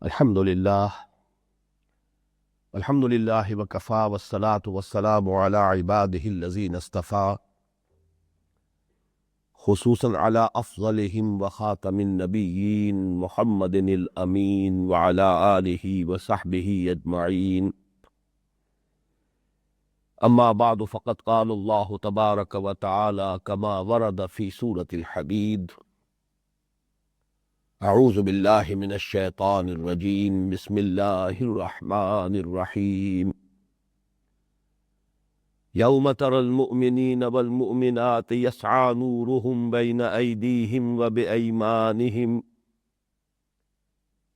الحمد للہ وکفا والصلاة والسلام علی عباده الذین اصطفى خصوصا علی افضلهم وخاتم النبیین محمد الامین وعلی آلہ وصحبہ اجمعین اما بعد فقد قال اللہ تبارک وتعالی کما ورد فی سورة الحدید اعوذ باللہ من الشیطان الرجیم بسم اللہ الرحمن الرحیم یوم تری المؤمنین والمؤمنات یسعی نورهم بین ایدیہم وبایمانہم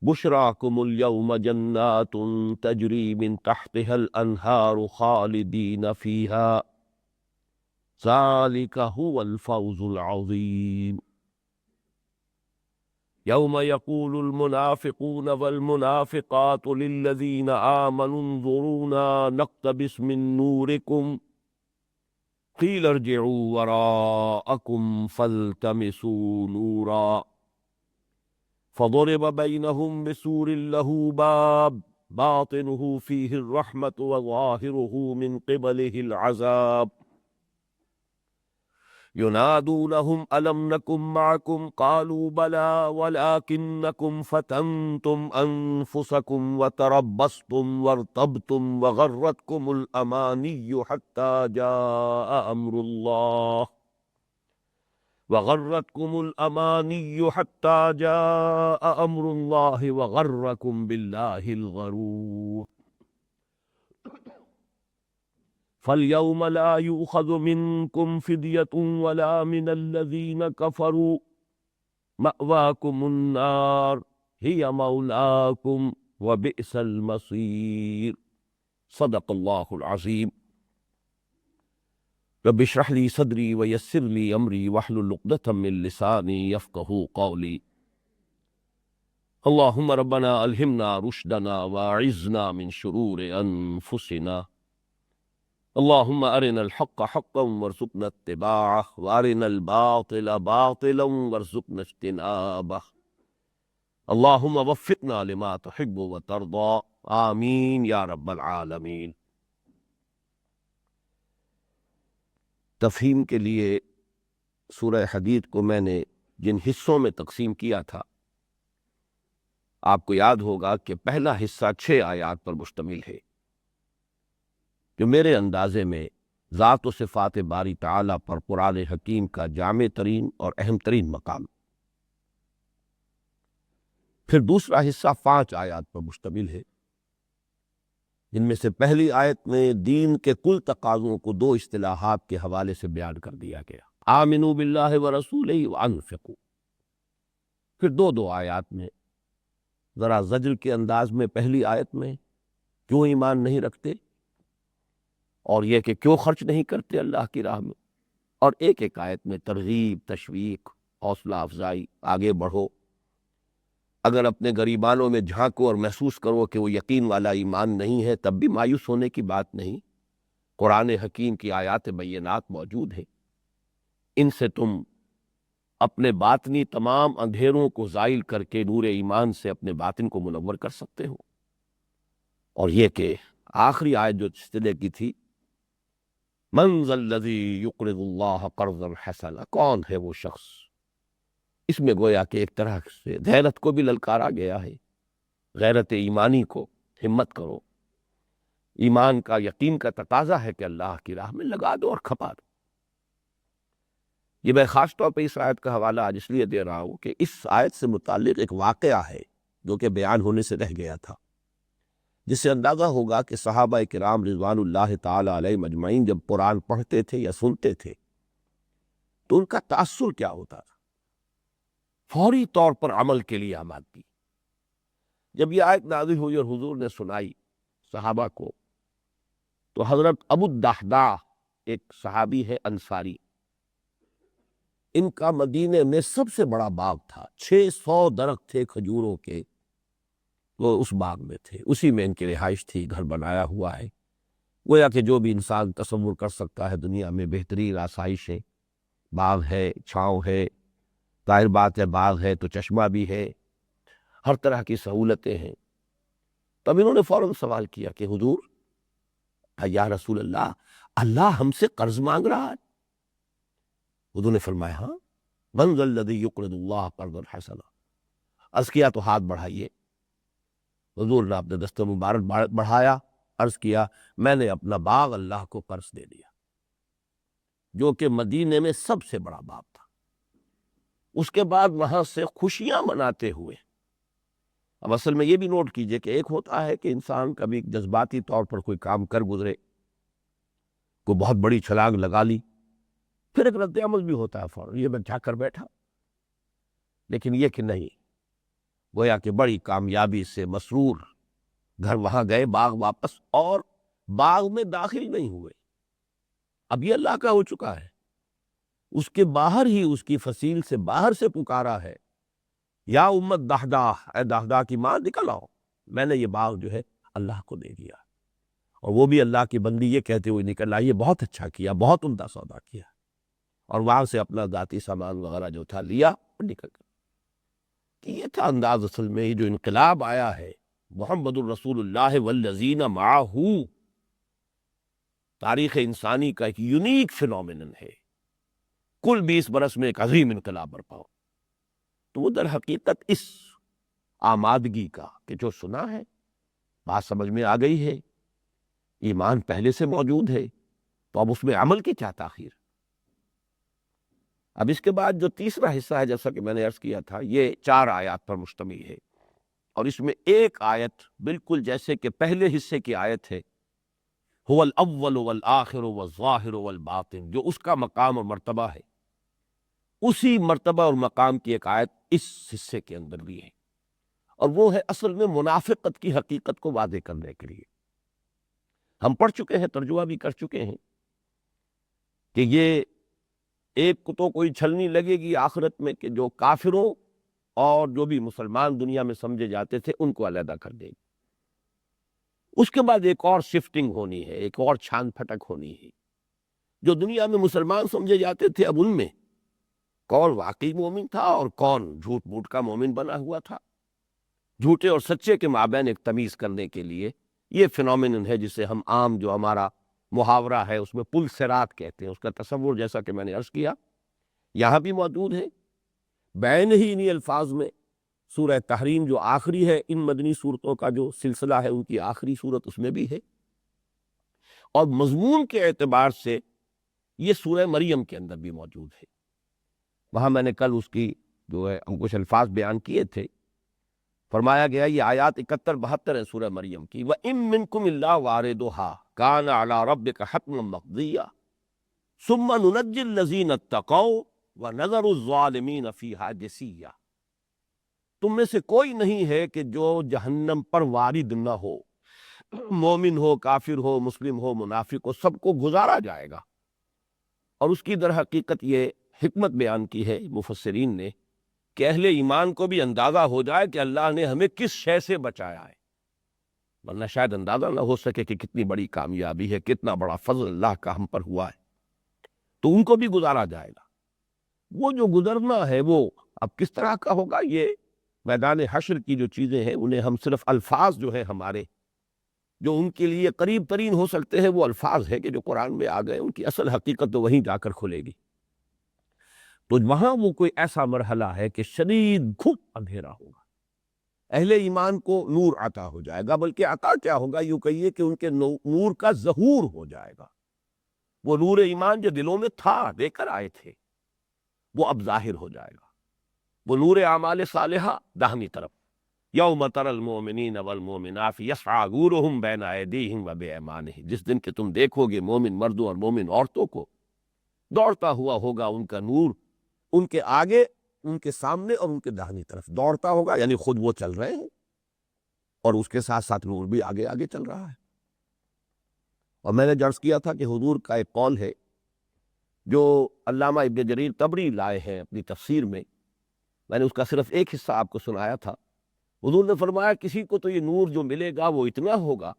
بشراکم اليوم جنات تجری من تحتها الانہار خالدین فیہا ذالک هو الفوز العظیم یوم یقول المنافقون والمنافقات للذین آمنوا انظرونا نقتبس من نورکم قیل ارجعوا وراءکم فالتمسوا نورا فضرب بینہم بسور لہ باب باطنہ فیہ الرحمۃ وظاہرہ من قبلہ العذاب ینادونہم الم نکن معکم قالوا بلی ولکنکم فتنتم انفسکم وتربصتم وارتبتم وغرتکم الامانی حتی جاء امر اللہ وغرکم باللہ الغرور فَالْيَوْمَ لَا يُؤْخَذُ مِنْكُمْ فِدْيَةٌ وَلَا مِنَ الَّذِينَ كَفَرُوا مَأْوَاكُمُ النَّارُ هِيَ مَوْلَاكُمْ وَبِئْسَ الْمَصِيرُ صدق اللہ العظیم رب اشرح لي صدری ویسر لي امری واحلل عقدۃ من لسانی یفقہوا قولی اللہم ربنا الہمنا رشدنا واعذنا من شرور انفسنا اللہم ارنا الحق حقا وارزقنا اتباعہ وارنا الباطل باطلا وارزقنا اجتنابہ اللہم وفقنا لما تحب وترضى آمین یا رب العالمین۔ تفہیم کے لیے سورہ حدید کو میں نے جن حصوں میں تقسیم کیا تھا، آپ کو یاد ہوگا کہ پہلا حصہ 6 آیات پر مشتمل ہے، جو میرے اندازے میں ذات و صفات باری تعالیٰ پر قرآن حکیم کا جامع ترین اور اہم ترین مقام۔ پھر دوسرا حصہ 5 آیات پر مشتمل ہے، جن میں سے پہلی آیت میں دین کے کل تقاضوں کو 2 اصطلاحات کے حوالے سے بیان کر دیا گیا، آمنوا باللہ ورسولہ وانفقوا۔ پھر 2 آیات میں ذرا زجر کے انداز میں پہلی آیت میں کیوں ایمان نہیں رکھتے، اور یہ کہ کیوں خرچ نہیں کرتے اللہ کی راہ میں، اور ایک آیت میں ترغیب، تشویق، حوصلہ افزائی، آگے بڑھو، اگر اپنے گریبانوں میں جھانکو اور محسوس کرو کہ وہ یقین والا ایمان نہیں ہے، تب بھی مایوس ہونے کی بات نہیں، قرآن حکیم کی آیات بینات موجود ہیں، ان سے تم اپنے باطنی تمام اندھیروں کو زائل کر کے نور ایمان سے اپنے باطن کو منور کر سکتے ہو۔ اور یہ کہ آخری آیت جو سلسلے کی تھی، من ذا الذی یقرض اللہ قرضا حسنا، کون ہے وہ شخص، اس میں گویا کہ ایک طرح سے غیرت کو بھی للکارا گیا ہے، غیرت ایمانی کو، ہمت کرو، ایمان کا، یقین کا تقاضا ہے کہ اللہ کی راہ میں لگا دو اور کھپا دو۔ یہ میں خاص طور پہ اس آیت کا حوالہ آج اس لیے دے رہا ہوں کہ اس آیت سے متعلق ایک واقعہ ہے جو کہ بیان ہونے سے رہ گیا تھا، جس سے اندازہ ہوگا کہ صحابہ کرام رضوان اللہ تعالی علیہ مجمعین جب قرآن پڑھتے تھے یا سنتے تھے تو ان کا تأثر کیا ہوتا تھا، فوری طور پر عمل کے لیے آمادگی۔ جب یہ آیت نازل ہوئی اور حضور نے سنائی صحابہ کو، تو حضرت ابو الدحداح ایک صحابی ہے انصاری، ان کا مدینے میں سب سے بڑا باغ تھا، 600 درخت تھے کھجوروں کے، وہ اس باغ میں تھے، اسی میں ان کی رہائش تھی، گھر بنایا ہوا ہے، گویا کہ جو بھی انسان تصور کر سکتا ہے دنیا میں بہترین آسائش ہے، باغ ہے، چھاؤں ہے، ظاہر بات ہے باغ ہے تو چشمہ بھی ہے، ہر طرح کی سہولتیں ہیں۔ تب انہوں نے فوراً سوال کیا کہ حضور یا رسول اللہ، اللہ ہم سے قرض مانگ رہا ہے؟ حضور نے فرمایا ہاں، من ذا الذی یقرض اللہ قرضا حسنا۔ عرض کیا تو ہاتھ بڑھائیے۔ حضور نے اپنے دست مبارک بڑھایا، عرض کیا میں نے اپنا باغ اللہ کو قرض دے دیا، جو کہ مدینے میں سب سے بڑا باغ تھا۔ اس کے بعد وہاں سے خوشیاں مناتے ہوئے، اب اصل میں یہ بھی نوٹ کیجئے کہ ایک ہوتا ہے کہ انسان کبھی جذباتی طور پر کوئی کام کر گزرے، کوئی بہت بڑی چھلانگ لگا لی، پھر ایک رد عمل بھی ہوتا ہے فوراً، یہ میں جا کر بیٹھا۔ لیکن یہ کہ نہیں، گویا کہ بڑی کامیابی سے مسرور گھر وہاں گئے، باغ واپس، اور باغ میں داخل نہیں ہوئے، اب یہ اللہ کا ہو چکا ہے، اس کے باہر ہی اس کی فصیل سے باہر سے پکارا ہے، یا امت دہدہ، اے دہدہ کی ماں نکل آؤ، میں نے یہ باغ جو ہے اللہ کو دے دیا۔ اور وہ بھی اللہ کی بندی یہ کہتے ہوئے نکل آئی، یہ بہت اچھا کیا، بہت عمدہ سودا کیا، اور وہاں سے اپنا ذاتی سامان وغیرہ جو تھا لیا اور نکل گیا۔ کہ یہ تھا انداز اصل میں، یہ جو انقلاب آیا ہے محمد الرسول اللہ والذین معہ، تاریخ انسانی کا ایک یونیک فینومینن ہے، کل 20 برس میں ایک عظیم انقلاب برپا ہو۔ تو وہ در حقیقت اس آمادگی کا کہ جو سنا ہے، بات سمجھ میں آ گئی ہے، ایمان پہلے سے موجود ہے، تو اب اس میں عمل کی کیا تاخیر۔ اب اس کے بعد جو تیسرا حصہ ہے، جیسا کہ میں نے عرض کیا تھا، یہ 4 آیات پر مشتمل ہے، اور اس میں ایک آیت بالکل جیسے کہ پہلے حصے کی آیت ہے، هو الاول والآخر والظاہر والباطن، جو اس کا مقام اور مرتبہ ہے، اسی مرتبہ اور مقام کی ایک آیت اس حصے کے اندر بھی ہے، اور وہ ہے اصل میں منافقت کی حقیقت کو واضح کرنے کے لیے۔ ہم پڑھ چکے ہیں، ترجمہ بھی کر چکے ہیں کہ یہ ایک کو تو کوئی چھلنی لگے گی آخرت میں کہ جو کافروں اور جو بھی مسلمان دنیا میں سمجھے جاتے تھے ان کو علیحدہ کر دے گی۔ اس کے بعد ایک اور شفٹنگ ہونی ہے، ایک اور چھان پھٹک ہونی ہے۔ جو دنیا میں مسلمان سمجھے جاتے تھے، اب ان میں کون واقعی مومن تھا اور کون جھوٹ موٹ کا مومن بنا ہوا تھا۔ جھوٹے اور سچے کے مابین ایک تمیز کرنے کے لیے یہ فینومینن ہے جسے ہم عام جو ہمارا محاورہ ہے اس میں پل صراط کہتے ہیں، اس کا تصور جیسا کہ میں نے عرض کیا یہاں بھی موجود ہے، بین ہی انہی الفاظ میں سورہ تحریم جو آخری ہے ان مدنی صورتوں کا جو سلسلہ ہے، ان کی آخری صورت اس میں بھی ہے، اور مضمون کے اعتبار سے یہ سورہ مریم کے اندر بھی موجود ہے۔ وہاں میں نے کل اس کی جو ہے کچھ الفاظ بیان کیے تھے، فرمایا گیا یہ آیات 71-72 ہیں سورہ مریم کی، وَإِن مِّنكُمْ إِلَّا وَارِدُهَا كَانَ عَلَىٰ رَبِّكَ حَتْمًا مَّقْضِيًّا ثُمَّ نُنَجِّي الَّذِينَ اتَّقَوْا وَنَذَرُ الظَّالِمِينَ فِيهَا جِثِيًّا۔ تم میں سے کوئی نہیں ہے کہ جو جہنم پر وارد نہ ہو، مومن ہو، کافر ہو، مسلم ہو، منافق ہو، سب کو گزارا جائے گا۔ اور اس کی در حقیقت یہ حکمت بیان کی ہے مفسرین نے کہ اہل ایمان کو بھی اندازہ ہو جائے کہ اللہ نے ہمیں کس شے سے بچایا ہے، ورنہ شاید اندازہ نہ ہو سکے کہ کتنی بڑی کامیابی ہے، کتنا بڑا فضل اللہ کا ہم پر ہوا ہے، تو ان کو بھی گزارا جائے گا۔ وہ جو گزرنا ہے وہ اب کس طرح کا ہوگا، یہ میدان حشر کی جو چیزیں ہیں انہیں ہم صرف الفاظ جو ہیں ہمارے جو ان کے لیے قریب ترین ہو سکتے ہیں وہ الفاظ ہیں کہ جو قرآن میں آ گئے، ان کی اصل حقیقت تو وہیں جا کر کھلے گی۔ تو وہاں وہ کوئی ایسا مرحلہ ہے کہ شدید گھپ اندھیرا ہوگا، اہل ایمان کو نور عطا ہو جائے گا، بلکہ عطا کیا ہوگا، یوں کہیے کہ ان کے نور کا ظہور ہو جائے گا۔ وہ نور ایمان جو دلوں میں تھا، دے کر آئے تھے، وہ اب ظاہر ہو جائے گا۔ وہ نور اعمال صالحہ داہنی طرف، یوم تری المؤمنین والمؤمنات یسعی نورہم بین ایدیہم وبایمانہم، جس دن کہ تم دیکھو گے مومن مردوں اور مومن عورتوں کو دوڑتا ہوا ہوگا ان کا نور ان کے آگے، ان کے سامنے اور ان کے داہنی طرف دوڑتا ہوگا، یعنی خود وہ چل رہے ہیں اور اس کے ساتھ ساتھ نور بھی آگے آگے چل رہا ہے۔ اور میں نے عرض کیا تھا کہ حضور کا ایک قول ہے جو علامہ ابن جریر طبری لائے ہیں اپنی تفسیر میں نے اس کا صرف ایک حصہ آپ کو سنایا تھا۔ حضور نے فرمایا کسی کو تو یہ نور جو ملے گا وہ اتنا ہوگا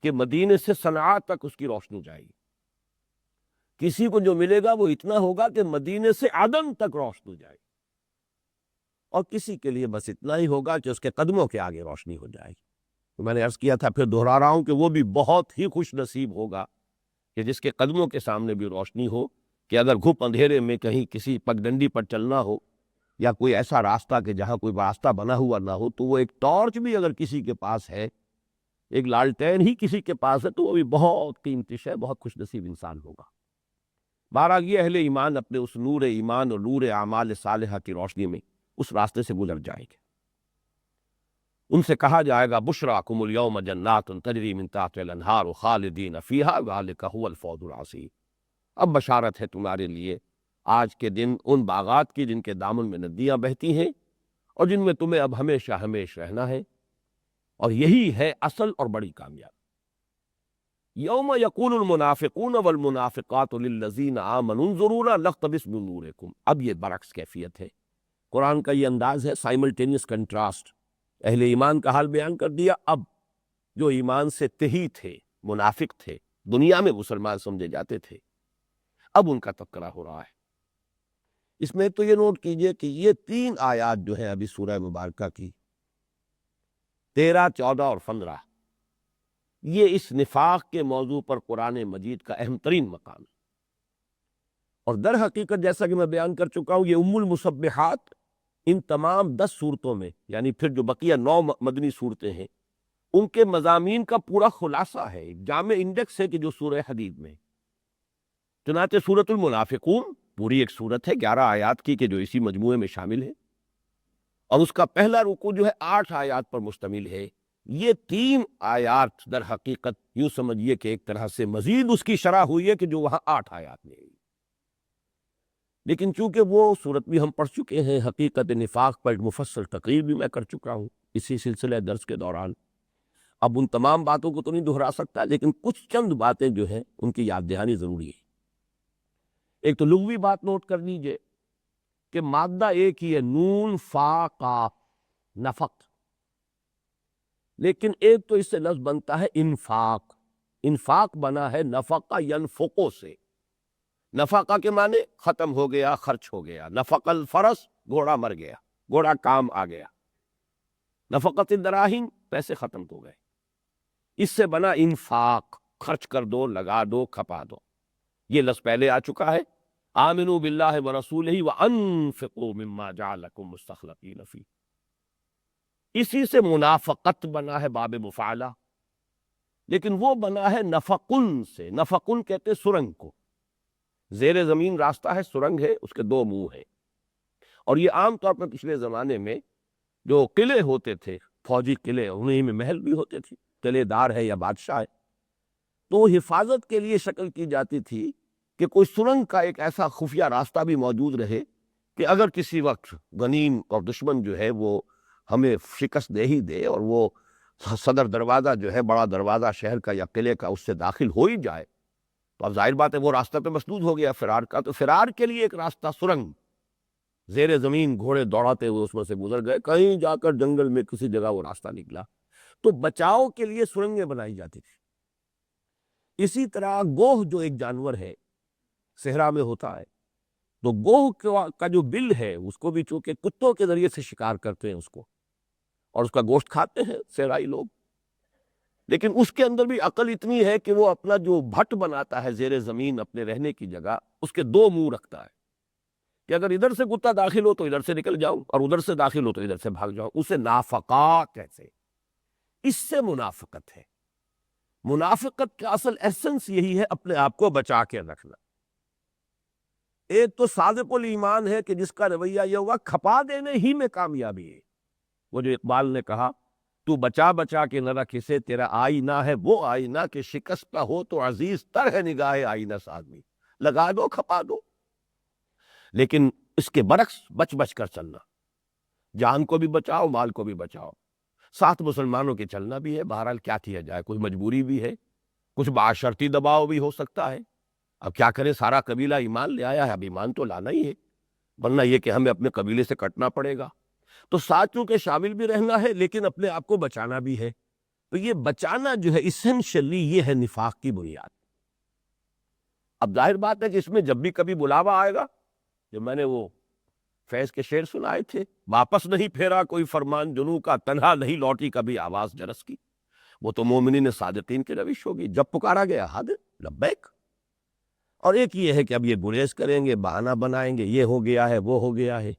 کہ مدینے سے صنعاء تک اس کی روشنی جائے گی، کسی کو جو ملے گا وہ اتنا ہوگا کہ مدینے سے عدن تک روشنی جائے گی۔ اور کسی کے لیے بس اتنا ہی ہوگا کہ اس کے قدموں کے آگے روشنی ہو جائے گی۔ تو میں نے عرض کیا تھا، پھر دہرا رہا ہوں کہ وہ بھی بہت ہی خوش نصیب ہوگا کہ جس کے قدموں کے سامنے بھی روشنی ہو، کہ اگر گھپ اندھیرے میں کہیں کسی پگڈنڈی پر چلنا ہو یا کوئی ایسا راستہ کہ جہاں کوئی راستہ بنا ہوا نہ ہو، تو وہ ایک ٹارچ بھی اگر کسی کے پاس ہے، ایک لالٹین ہی کسی کے پاس ہے، تو وہ بھی بہت قیمتی ہے، بہت خوش نصیب انسان ہوگا۔ بہرحال یہ اہل ایمان اپنے اس نور ایمان اور نور اعمال صالحہ کی روشنی میں اس راستے سے گزر جائیں گے۔ ان سے کہا جائے گا بشراکم الیوم جنات تجری من تحتها الانہار خالدین فیہا ذلک هو الفوز العظیم۔ اب بشارت ہے تمہارے لیے آج کے دن ان باغات کی جن کے دامن میں ندیاں بہتی ہیں اور جن میں تمہیں اب ہمیشہ ہمیش رہنا ہے، اور یہی ہے اصل اور بڑی کامیابی۔ یوم یقول المنافقون والمنافقات للذین آمنوا انظرونا نقتبس من نورکم۔ اب یہ برعکس کیفیت ہے، قرآن کا یہ انداز ہے، سائملٹینیس کنٹراسٹ۔ اہل ایمان کا حال بیان کر دیا، اب جو ایمان سے تہی تھے، منافق تھے، دنیا میں مسلمان سمجھے جاتے تھے، اب ان کا تذکرہ ہو رہا ہے۔ اس میں تو یہ نوٹ کیجئے کہ یہ 3 آیات جو ہیں ابھی سورہ مبارکہ کی 13، 14 اور 15، یہ اس نفاق کے موضوع پر قرآن مجید کا اہم ترین مقام ہے، اور در حقیقت جیسا کہ میں بیان کر چکا ہوں، یہ ام المسبحات ان تمام 10 صورتوں میں، یعنی پھر جو بقیہ 9 مدنی صورتیں ہیں، ان کے مضامین کا پورا خلاصہ ہے، ایک جامع انڈیکس ہے کہ جو سورہ حدید میں۔ چنانچہ سورۃ المنافقون پوری ایک صورت ہے 11 آیات کی کہ جو اسی مجموعے میں شامل ہے، اور اس کا پہلا رکوع جو ہے 8 آیات پر مشتمل ہے۔ یہ 3 آیات در حقیقت یوں سمجھیے کہ ایک طرح سے مزید اس کی شرح ہوئی ہے کہ جو وہاں 8 آیات میں ہے۔ لیکن چونکہ وہ صورت بھی ہم پڑھ چکے ہیں، حقیقت نفاق پر ایک مفصل تقریر بھی میں کر چکا ہوں اسی سلسلہ درس کے دوران، اب ان تمام باتوں کو تو نہیں دہرا سکتا، لیکن کچھ چند باتیں جو ہیں ان کی یاد دہانی ضروری ہے۔ ایک تو لغوی بات نوٹ کر لیجئے کہ مادہ ایک ہی ہے، نون فا قاف، نفق، لیکن ایک تو اس سے لفظ بنتا ہے انفاق۔ انفاق بنا ہے نفقہ ینفقو سے، نفقہ کے معنی ختم ہو گیا، خرچ ہو گیا، نفق الفرس گھوڑا مر گیا، گھوڑا کام آ گیا، نفقت الدراہم پیسے ختم ہو گئے، اس سے بنا انفاق، خرچ کر دو، لگا دو، کھپا دو۔ یہ لفظ پہلے آ چکا ہے، آمنوا باللہ ورسولہ وانفقوا مما جعلکم مستخلفین فیہ۔ اسی سے منافقت بنا ہے باب مفعلہ، لیکن وہ بنا ہے نفقن سے۔ نفقن کہتے سرنگ کو، زیر زمین راستہ ہے، سرنگ ہے، اس کے 2 منہ ہیں، اور یہ عام طور پر پچھلے زمانے میں جو قلعے ہوتے تھے، فوجی قلعے، انہیں میں محل بھی ہوتے تھے، قلعے دار ہے یا بادشاہ ہے، تو حفاظت کے لیے شکل کی جاتی تھی کہ کوئی سرنگ کا ایک ایسا خفیہ راستہ بھی موجود رہے کہ اگر کسی وقت غنیم اور دشمن جو ہے وہ ہمیں شکست دے ہی دے اور وہ صدر دروازہ جو ہے، بڑا دروازہ شہر کا یا قلعے کا، اس سے داخل ہو ہی جائے، تو اب ظاہر بات ہے وہ راستہ تو مسدود ہو گیا فرار کا، تو فرار کے لیے ایک راستہ سرنگ، زیر زمین گھوڑے دوڑاتے ہوئے اس میں سے گزر گئے، کہیں جا کر جنگل میں کسی جگہ وہ راستہ نکلا، تو بچاؤ کے لیے سرنگیں بنائی جاتی تھی۔ اسی طرح گوہ جو ایک جانور ہے، صحرا میں ہوتا ہے، تو گوہ کا جو بل ہے اس کو بھی چونکہ کتوں کے ذریعے سے شکار کرتے ہیں اس کو، اور اس کا گوشت کھاتے ہیں صحرائی لوگ، لیکن اس کے اندر بھی عقل اتنی ہے کہ وہ اپنا جو بھٹ بناتا ہے زیر زمین اپنے رہنے کی جگہ، اس کے 2 منہ رکھتا ہے کہ اگر ادھر سے کتا داخل ہو تو ادھر سے نکل جاؤ، اور ادھر سے داخل ہو تو ادھر سے بھاگ جاؤ۔ اسے نافقہ کہتے ہیں، اس سے منافقت ہے۔ منافقت کا اصل ایسنس یہی ہے، اپنے آپ کو بچا کے رکھنا۔ ایک تو صادق الایمان ہے کہ جس کا رویہ یہ ہوا کھپا دینے ہی میں کامیابی ہے۔ وہ جو اقبال نے کہا، تو بچا بچا کے نہ رکھ اسے، تیرا آئینہ ہے وہ آئینہ کہ شکستہ ہو تو عزیز تر ہے نگاہ آئینہ سازی، لگا دو، کھپا دو۔ لیکن اس کے برعکس بچ بچ کر چلنا، جان کو بھی بچاؤ، مال کو بھی بچاؤ، ساتھ مسلمانوں کے چلنا بھی ہے، بہرحال کیا کیا جائے، کوئی مجبوری بھی ہے، کچھ معاشرتی دباؤ بھی ہو سکتا ہے، اب کیا کریں، سارا قبیلہ ایمان لے آیا ہے، اب ایمان تو لانا ہی ہے، ورنہ یہ کہ ہمیں اپنے قبیلے سے کٹنا پڑے گا، تو ساتھ چونکہ شامل بھی رہنا ہے لیکن اپنے آپ کو بچانا بھی ہے۔ تو یہ بچانا جو ہے اسینشلی یہ ہے نفاق کی بنیاد۔ اب ظاہر بات ہے کہ اس میں جب بھی کبھی بلاوا آئے گا، جب میں نے وہ فیض کے شعر سنائے تھے، واپس نہیں پھیرا کوئی فرمان جنوں کا، تنہا نہیں لوٹی کبھی آواز جرس کی۔ وہ تو مومنین صادقین کی روش ہوگی، جب پکارا گیا حاضر لبیک۔ اور ایک یہ ہے کہ اب یہ گریز کریں گے، بہانہ بنائیں گے، یہ ہو گیا ہے وہ ہو گیا ہے،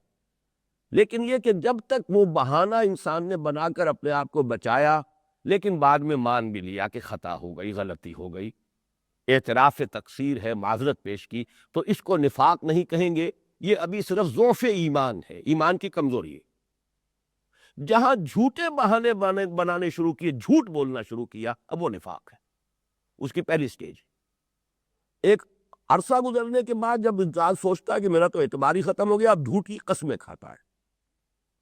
لیکن یہ کہ جب تک وہ بہانہ انسان نے بنا کر اپنے آپ کو بچایا، لیکن بعد میں مان بھی لیا کہ خطا ہو گئی، غلطی ہو گئی، اعتراف تقصیر ہے، معذرت پیش کی، تو اس کو نفاق نہیں کہیں گے، یہ ابھی صرف ضعف ایمان ہے، ایمان کی کمزوری ہے۔ جہاں جھوٹے بہانے بنانے شروع کیے، جھوٹ بولنا شروع کیا، اب وہ نفاق ہے، اس کی پہلی سٹیج۔ ایک عرصہ گزرنے کے بعد جب انسان سوچتا ہے کہ میرا تو اعتبار ہی ختم ہو گیا، اب جھوٹ کی قسمیں کھاتا ہے،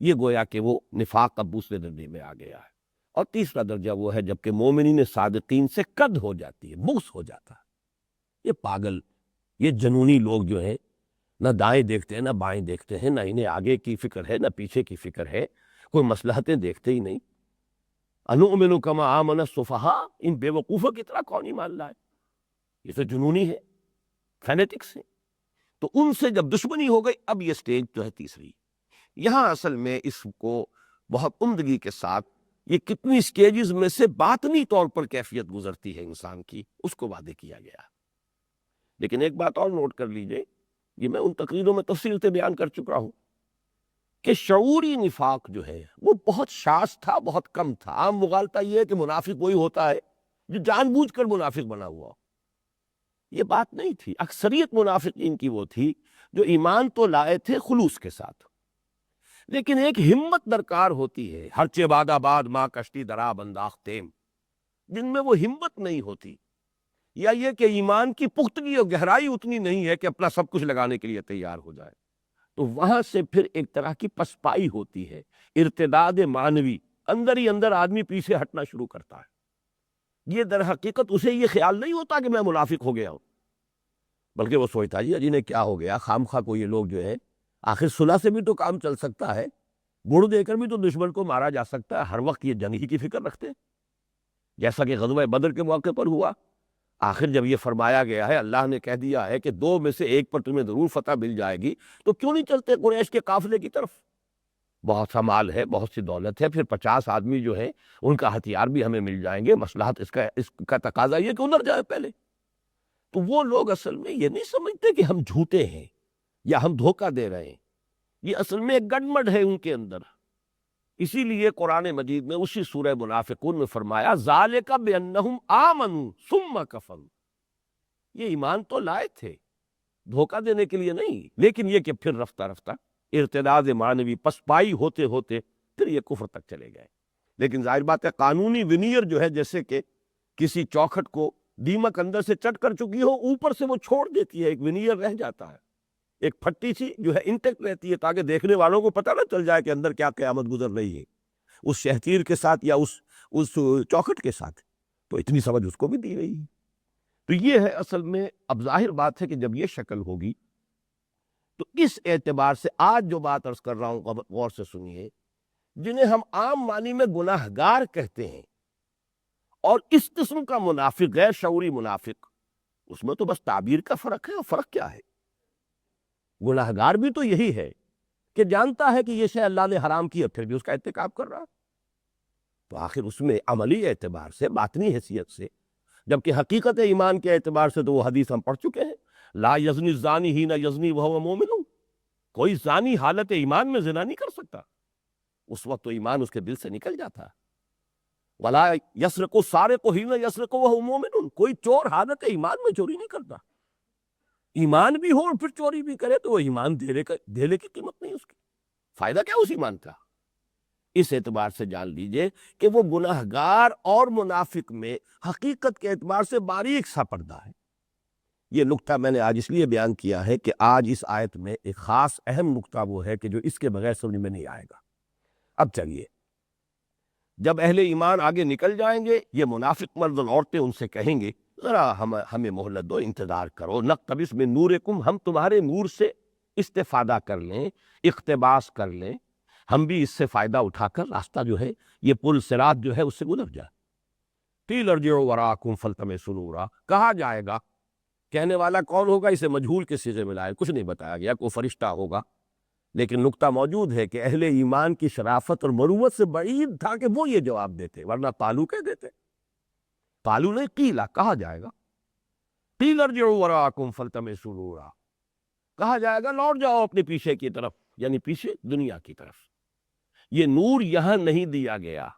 یہ گویا کہ وہ نفاق اب دوسرے درجے میں آ گیا ہے۔ اور تیسرا درجہ وہ ہے جب کہ مومنین صادقین سے قد ہو جاتی ہے، بغض ہو جاتا ہے۔ یہ پاگل، یہ جنونی لوگ جو ہیں، نہ دائیں دیکھتے ہیں نہ بائیں دیکھتے ہیں، نہ انہیں آگے کی فکر ہے نہ پیچھے کی فکر ہے، کوئی مصلحتیں دیکھتے ہی نہیں۔ انؤمن کما آمن السفہاء، ان بے وقوفوں کی طرح کون ایمان لائے؟ یہ تو جنونی ہے، فینیٹکس ہیں۔ تو ان سے جب دشمنی ہو گئی، اب یہ سٹیج جو ہے تیسری۔ یہاں اصل میں اس کو بہت عمدگی کے ساتھ یہ کتنی سٹیجز میں سے باطنی طور پر کیفیت گزرتی ہے انسان کی، اس کو واضح کیا گیا۔ لیکن ایک بات اور نوٹ کر لیجئے، یہ میں ان تقریروں میں تفصیل سے بیان کر چکا ہوں کہ شعوری نفاق جو ہے وہ بہت شاذ تھا، بہت کم تھا۔ عام مغالطہ یہ ہے کہ منافق وہی ہوتا ہے جو جان بوجھ کر منافق بنا ہوا ہو، یہ بات نہیں تھی۔ اکثریت منافقین کی وہ تھی جو ایمان تو لائے تھے خلوص کے ساتھ، لیکن ایک ہمت درکار ہوتی ہے، ہرچہ باد آباد ماں کشتی درا بنداختیم، جن میں وہ ہمت نہیں ہوتی، یا یہ کہ ایمان کی پختگی اور گہرائی اتنی نہیں ہے کہ اپنا سب کچھ لگانے کے لیے تیار ہو جائے، تو وہاں سے پھر ایک طرح کی پسپائی ہوتی ہے، ارتداد معنوی، اندر ہی اندر آدمی پیچھے ہٹنا شروع کرتا ہے۔ یہ در حقیقت اسے یہ خیال نہیں ہوتا کہ میں منافق ہو گیا ہوں، بلکہ وہ سوچتا ہے جی انہیں کیا ہو گیا، خام خواہ کو یہ لوگ جو ہے، آخر صلح سے بھی تو کام چل سکتا ہے، گڑ دے کر بھی تو دشمن کو مارا جا سکتا ہے، ہر وقت یہ جنگ ہی کی فکر رکھتے ہیں، جیسا کہ غزوہ بدر کے موقع پر ہوا۔ آخر جب یہ فرمایا گیا ہے، اللہ نے کہہ دیا ہے کہ دو میں سے ایک پر تمہیں ضرور فتح مل جائے گی، تو کیوں نہیں چلتے قریش کے قافلے کی طرف؟ بہت سا مال ہے، بہت سی دولت ہے، پھر 50 آدمی جو ہیں ان کا ہتھیار بھی ہمیں مل جائیں گے، مصلحت اس کا تقاضا یہ کہ ادھر جائے پہلے۔ تو وہ لوگ اصل میں یہ نہیں سمجھتے کہ ہم جھوٹے ہیں یا ہم دھوکہ دے رہے ہیں، یہ اصل میں ایک گڈمڈ ہے ان کے اندر۔ اسی لیے قرآن مجید میں اسی سورہ منافقون میں فرمایا ذالک بانہم آمنوا ثم کفروا، یہ ایمان تو لائے تھے، دھوکہ دینے کے لیے نہیں، لیکن یہ کہ پھر رفتہ رفتہ ارتداد معنوی پسپائی ہوتے ہوتے پھر یہ کفر تک چلے گئے۔ لیکن ظاہر بات ہے قانونی ونیئر جو ہے، جیسے کہ کسی چوکھٹ کو دیمک اندر سے چٹ کر چکی ہو، اوپر سے وہ چھوڑ دیتی ہے، ایک ونیئر رہ جاتا ہے، ایک پھٹی سی جو ہے انٹیکٹ رہتی ہے، تاکہ دیکھنے والوں کو پتہ نہ چل جائے کہ اندر کیا قیامت گزر رہی ہے اس شہتیر کے ساتھ یا اس چوکھٹ کے ساتھ، تو اتنی سمجھ اس کو بھی دی گئی ہے۔ تو یہ ہے اصل میں، اب ظاہر بات ہے کہ جب یہ شکل ہوگی تو اس اعتبار سے آج جو بات عرض کر رہا ہوں غور سے سنیے، جنہیں ہم عام معنی میں گناہ گار کہتے ہیں، اور اس قسم کا منافق، غیر شعوری منافق، اس میں تو بس تعبیر کا فرق ہے، اور فرق کیا ہے؟ گناہ گار بھی تو یہی ہے کہ جانتا ہے کہ یہ شے اللہ نے حرام کی ہے، پھر بھی اس کا ارتکاب کر رہا، تو آخر اس میں عملی اعتبار سے، باطنی حیثیت سے، جبکہ حقیقت ایمان کے اعتبار سے تو وہ حدیث ہم پڑھ چکے ہیں، لا یزنی الزانی حین یزنی وہو مومن، کوئی زانی حالت ایمان میں زنا نہیں کر سکتا، اس وقت تو ایمان اس کے دل سے نکل جاتا۔ ولا یسرق السارق حین یسرق وہو مومن، کوئی چور حالت ایمان میں چوری نہیں کرتا، ایمان بھی ہو اور پھر چوری بھی کرے تو وہ ایمان دھیلے کی قیمت نہیں، اس کی فائدہ کیا اس ایمان کا؟ اس اعتبار سے جان لیجئے کہ وہ گناہ گار اور منافق میں حقیقت کے اعتبار سے باریک سا پردہ ہے۔ یہ نقطہ میں نے آج اس لیے بیان کیا ہے کہ آج اس آیت میں ایک خاص اہم نقطہ وہ ہے کہ جو اس کے بغیر سمجھ میں نہیں آئے گا۔ اب چلیے، جب اہل ایمان آگے نکل جائیں گے، یہ منافق مرد اور عورتیں ان سے کہیں گے ذرا ہمیں مہلت دو، انتظار کرو، نقتبس من نورکم، ہم تمہارے نور سے استفادہ کر لیں، اقتباس کر لیں، ہم بھی اس سے فائدہ اٹھا کر راستہ جو ہے، یہ پل صراط جو ہے اس سے گزر جائے۔ قیل ارجعوا وراءکم فالتمسوا نورا، کہا جائے گا، کہنے والا کون ہوگا اسے مجہول کے صیغے میں لائے، کچھ نہیں بتایا گیا، کوئی فرشتہ ہوگا، لیکن نکتہ موجود ہے کہ اہل ایمان کی شرافت اور مروت سے بعید تھا کہ وہ یہ جواب دیتے، ورنہ قالو کہہ دیتے۔ قالو نہیں، قیلا کہا جائے گا، قیل ارجعوا وراءکم فالتمسوا نورا، کہا جائے گا لوٹ جاؤ اپنے پیچھے کی طرف، یعنی پیچھے دنیا کی طرف۔ یہ نور یہاں نہیں دیا گیا،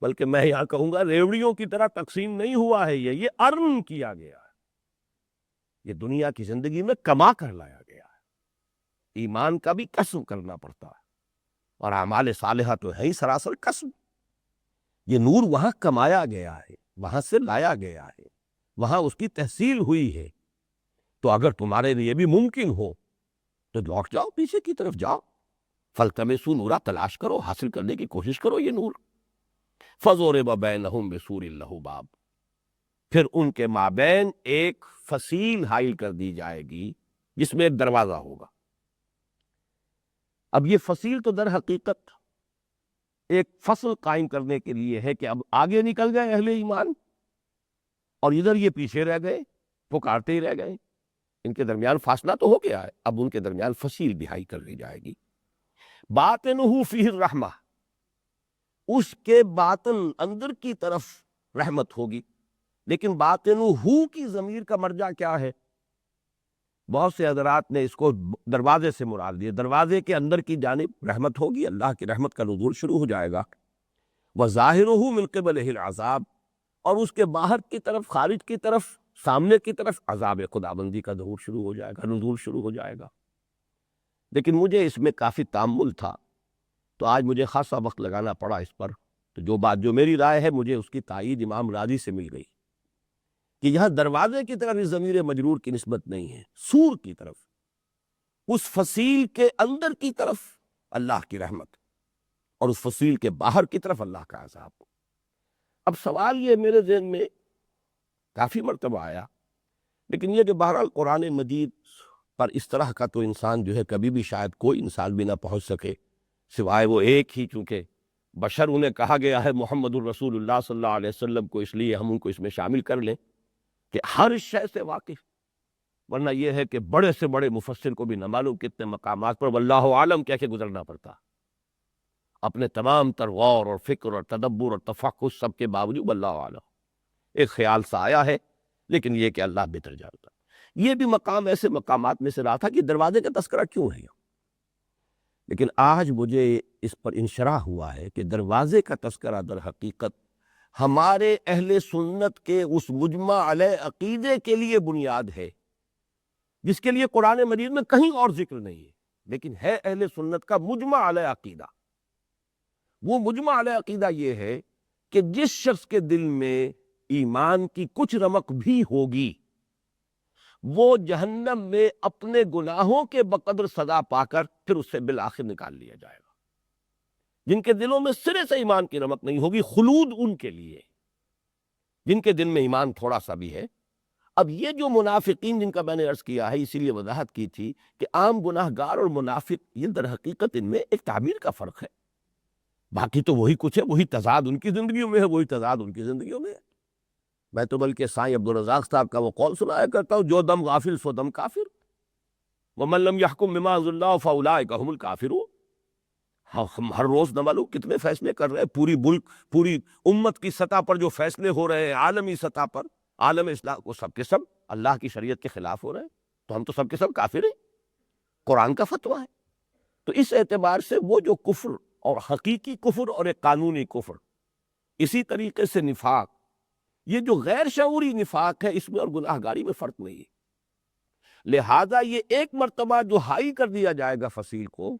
بلکہ میں یہاں کہوں گا ریوڑیوں کی طرح تقسیم نہیں ہوا ہے، یہ ارن کیا گیا ہے، یہ دنیا کی زندگی میں کما کر لایا گیا ہے۔ ایمان کا بھی کسب کرنا پڑتا ہے، اور اعمال صالحہ تو ہے ہی سراسر کسب۔ یہ نور وہاں کمایا گیا ہے، وہاں سے لایا گیا ہے، وہاں اس کی تحصیل ہوئی ہے۔ تو اگر تمہارے لیے بھی ممکن ہو تو لوٹ جاؤ، پیچھے کی طرف جاؤ، فالتمسوا نورا، تلاش کرو، حاصل کرنے کی کوشش کرو یہ نور۔ فضرب بینہم بسور لہ باب، پھر ان کے مابین ایک فصیل حائل کر دی جائے گی جس میں ایک دروازہ ہوگا۔ اب یہ فصیل تو در حقیقت ایک فصل قائم کرنے کے لیے ہے کہ اب آگے نکل گئے اہل ایمان اور ادھر یہ پیچھے رہ گئے، پکارتے ہی رہ گئے۔ ان کے درمیان فاصلہ تو ہو گیا ہے، اب ان کے درمیان فصیل بہائی کر دی جائے گی۔ باطنہ فیہ الرحمہ، اس کے باطن اندر کی طرف رحمت ہوگی، لیکن باطنہ کی ضمیر کا مرجع کیا ہے؟ بہت سے حضرات نے اس کو دروازے سے مراد لیا، دروازے کے اندر کی جانب رحمت ہوگی، اللہ کی رحمت کا نزول شروع ہو جائے گا۔ وظاہرہ من قبلہ العذاب، اور اس کے باہر کی طرف، خارج کی طرف، سامنے کی طرف عذاب خداوندی کا ظہور شروع ہو جائے گا، نزول شروع ہو جائے گا۔ لیکن مجھے اس میں کافی تامل تھا، تو آج مجھے خاصا وقت لگانا پڑا اس پر، تو جو میری رائے ہے مجھے اس کی تائید امام راضی سے مل گئی کہ یہاں دروازے کی طرف اس ضمیر مجرور کی نسبت نہیں ہے، سور کی طرف، اس فصیل کے اندر کی طرف اللہ کی رحمت، اور اس فصیل کے باہر کی طرف اللہ کا عذاب۔ اب سوال یہ میرے ذہن میں کافی مرتبہ آیا، لیکن یہ کہ بہرحال قرآن مجید پر اس طرح کا تو انسان جو ہے کبھی بھی شاید کوئی انسان بھی نہ پہنچ سکے، سوائے وہ ایک ہی، چونکہ بشر انہیں کہا گیا ہے محمد الرسول اللہ صلی اللہ علیہ وسلم کو، اس لیے ہم ان کو اس میں شامل کر لیں کہ ہر شے سے واقف، ورنہ یہ ہے کہ بڑے سے بڑے مفسر کو بھی نہ معلوم کتنے مقامات پر واللہ عالم کہہ کے گزرنا پڑتا، اپنے تمام تر غور اور فکر اور تدبر اور تفقہ سب کے باوجود واللہ عالم، ایک خیال سا آیا ہے، لیکن یہ کہ اللہ بہتر جانتا۔ یہ بھی مقام ایسے مقامات میں سے رہا تھا کہ دروازے کا تذکرہ کیوں ہے، لیکن آج مجھے اس پر انشراح ہوا ہے کہ دروازے کا تذکرہ در حقیقت ہمارے اہل سنت کے اس مجمع علیہ عقیدے کے لیے بنیاد ہے، جس کے لیے قرآن مجید میں کہیں اور ذکر نہیں ہے، لیکن ہے اہل سنت کا مجمع علیہ عقیدہ۔ وہ مجمع علیہ عقیدہ یہ ہے کہ جس شخص کے دل میں ایمان کی کچھ رمق بھی ہوگی، وہ جہنم میں اپنے گناہوں کے بقدر سزا پا کر پھر اس سے بالآخر نکال لیا جائے گا۔ جن کے دلوں میں سرے سے ایمان کی رمق نہیں ہوگی، خلود ان کے لیے، جن کے دل میں ایمان تھوڑا سا بھی ہے۔ اب یہ جو منافقین جن کا میں نے عرض کیا ہے، اسی لیے وضاحت کی تھی کہ عام گناہ گار اور منافق، یہ در حقیقت ان میں ایک تعبیر کا فرق ہے، باقی تو وہی کچھ ہے، وہی تضاد ان کی زندگیوں میں ہے، وہی تضاد ان کی زندگیوں میں ہے۔ میں تو بلکہ سائیں عبدالرزاق صاحب کا وہ قول سنایا کرتا ہوں، جو دم غافل سو دم کافر، وَمَن لَّمْ يَحْكُم بِمَا أَنزَلَ اللَّهُ فَأُولَٰئِكَ ہُمُ الْكَافِرُونَ۔ ہم ہر روز نہ معلوم کتنے فیصلے کر رہے ہیں، پوری ملک، پوری امت کی سطح پر جو فیصلے ہو رہے ہیں، عالمی سطح پر، عالم اسلام، وہ سب کے سب اللہ کی شریعت کے خلاف ہو رہے ہیں، تو ہم تو سب کے سب کافر ہیں، قرآن کا فتویٰ ہے۔ تو اس اعتبار سے وہ جو کفر اور حقیقی کفر اور ایک قانونی کفر، اسی طریقے سے نفاق، یہ جو غیر شعوری نفاق ہے، اس میں اور گناہ گاری میں فرق نہیں ہے۔ لہذا یہ ایک مرتبہ جو ہائی کر دیا جائے گا فصیل کو،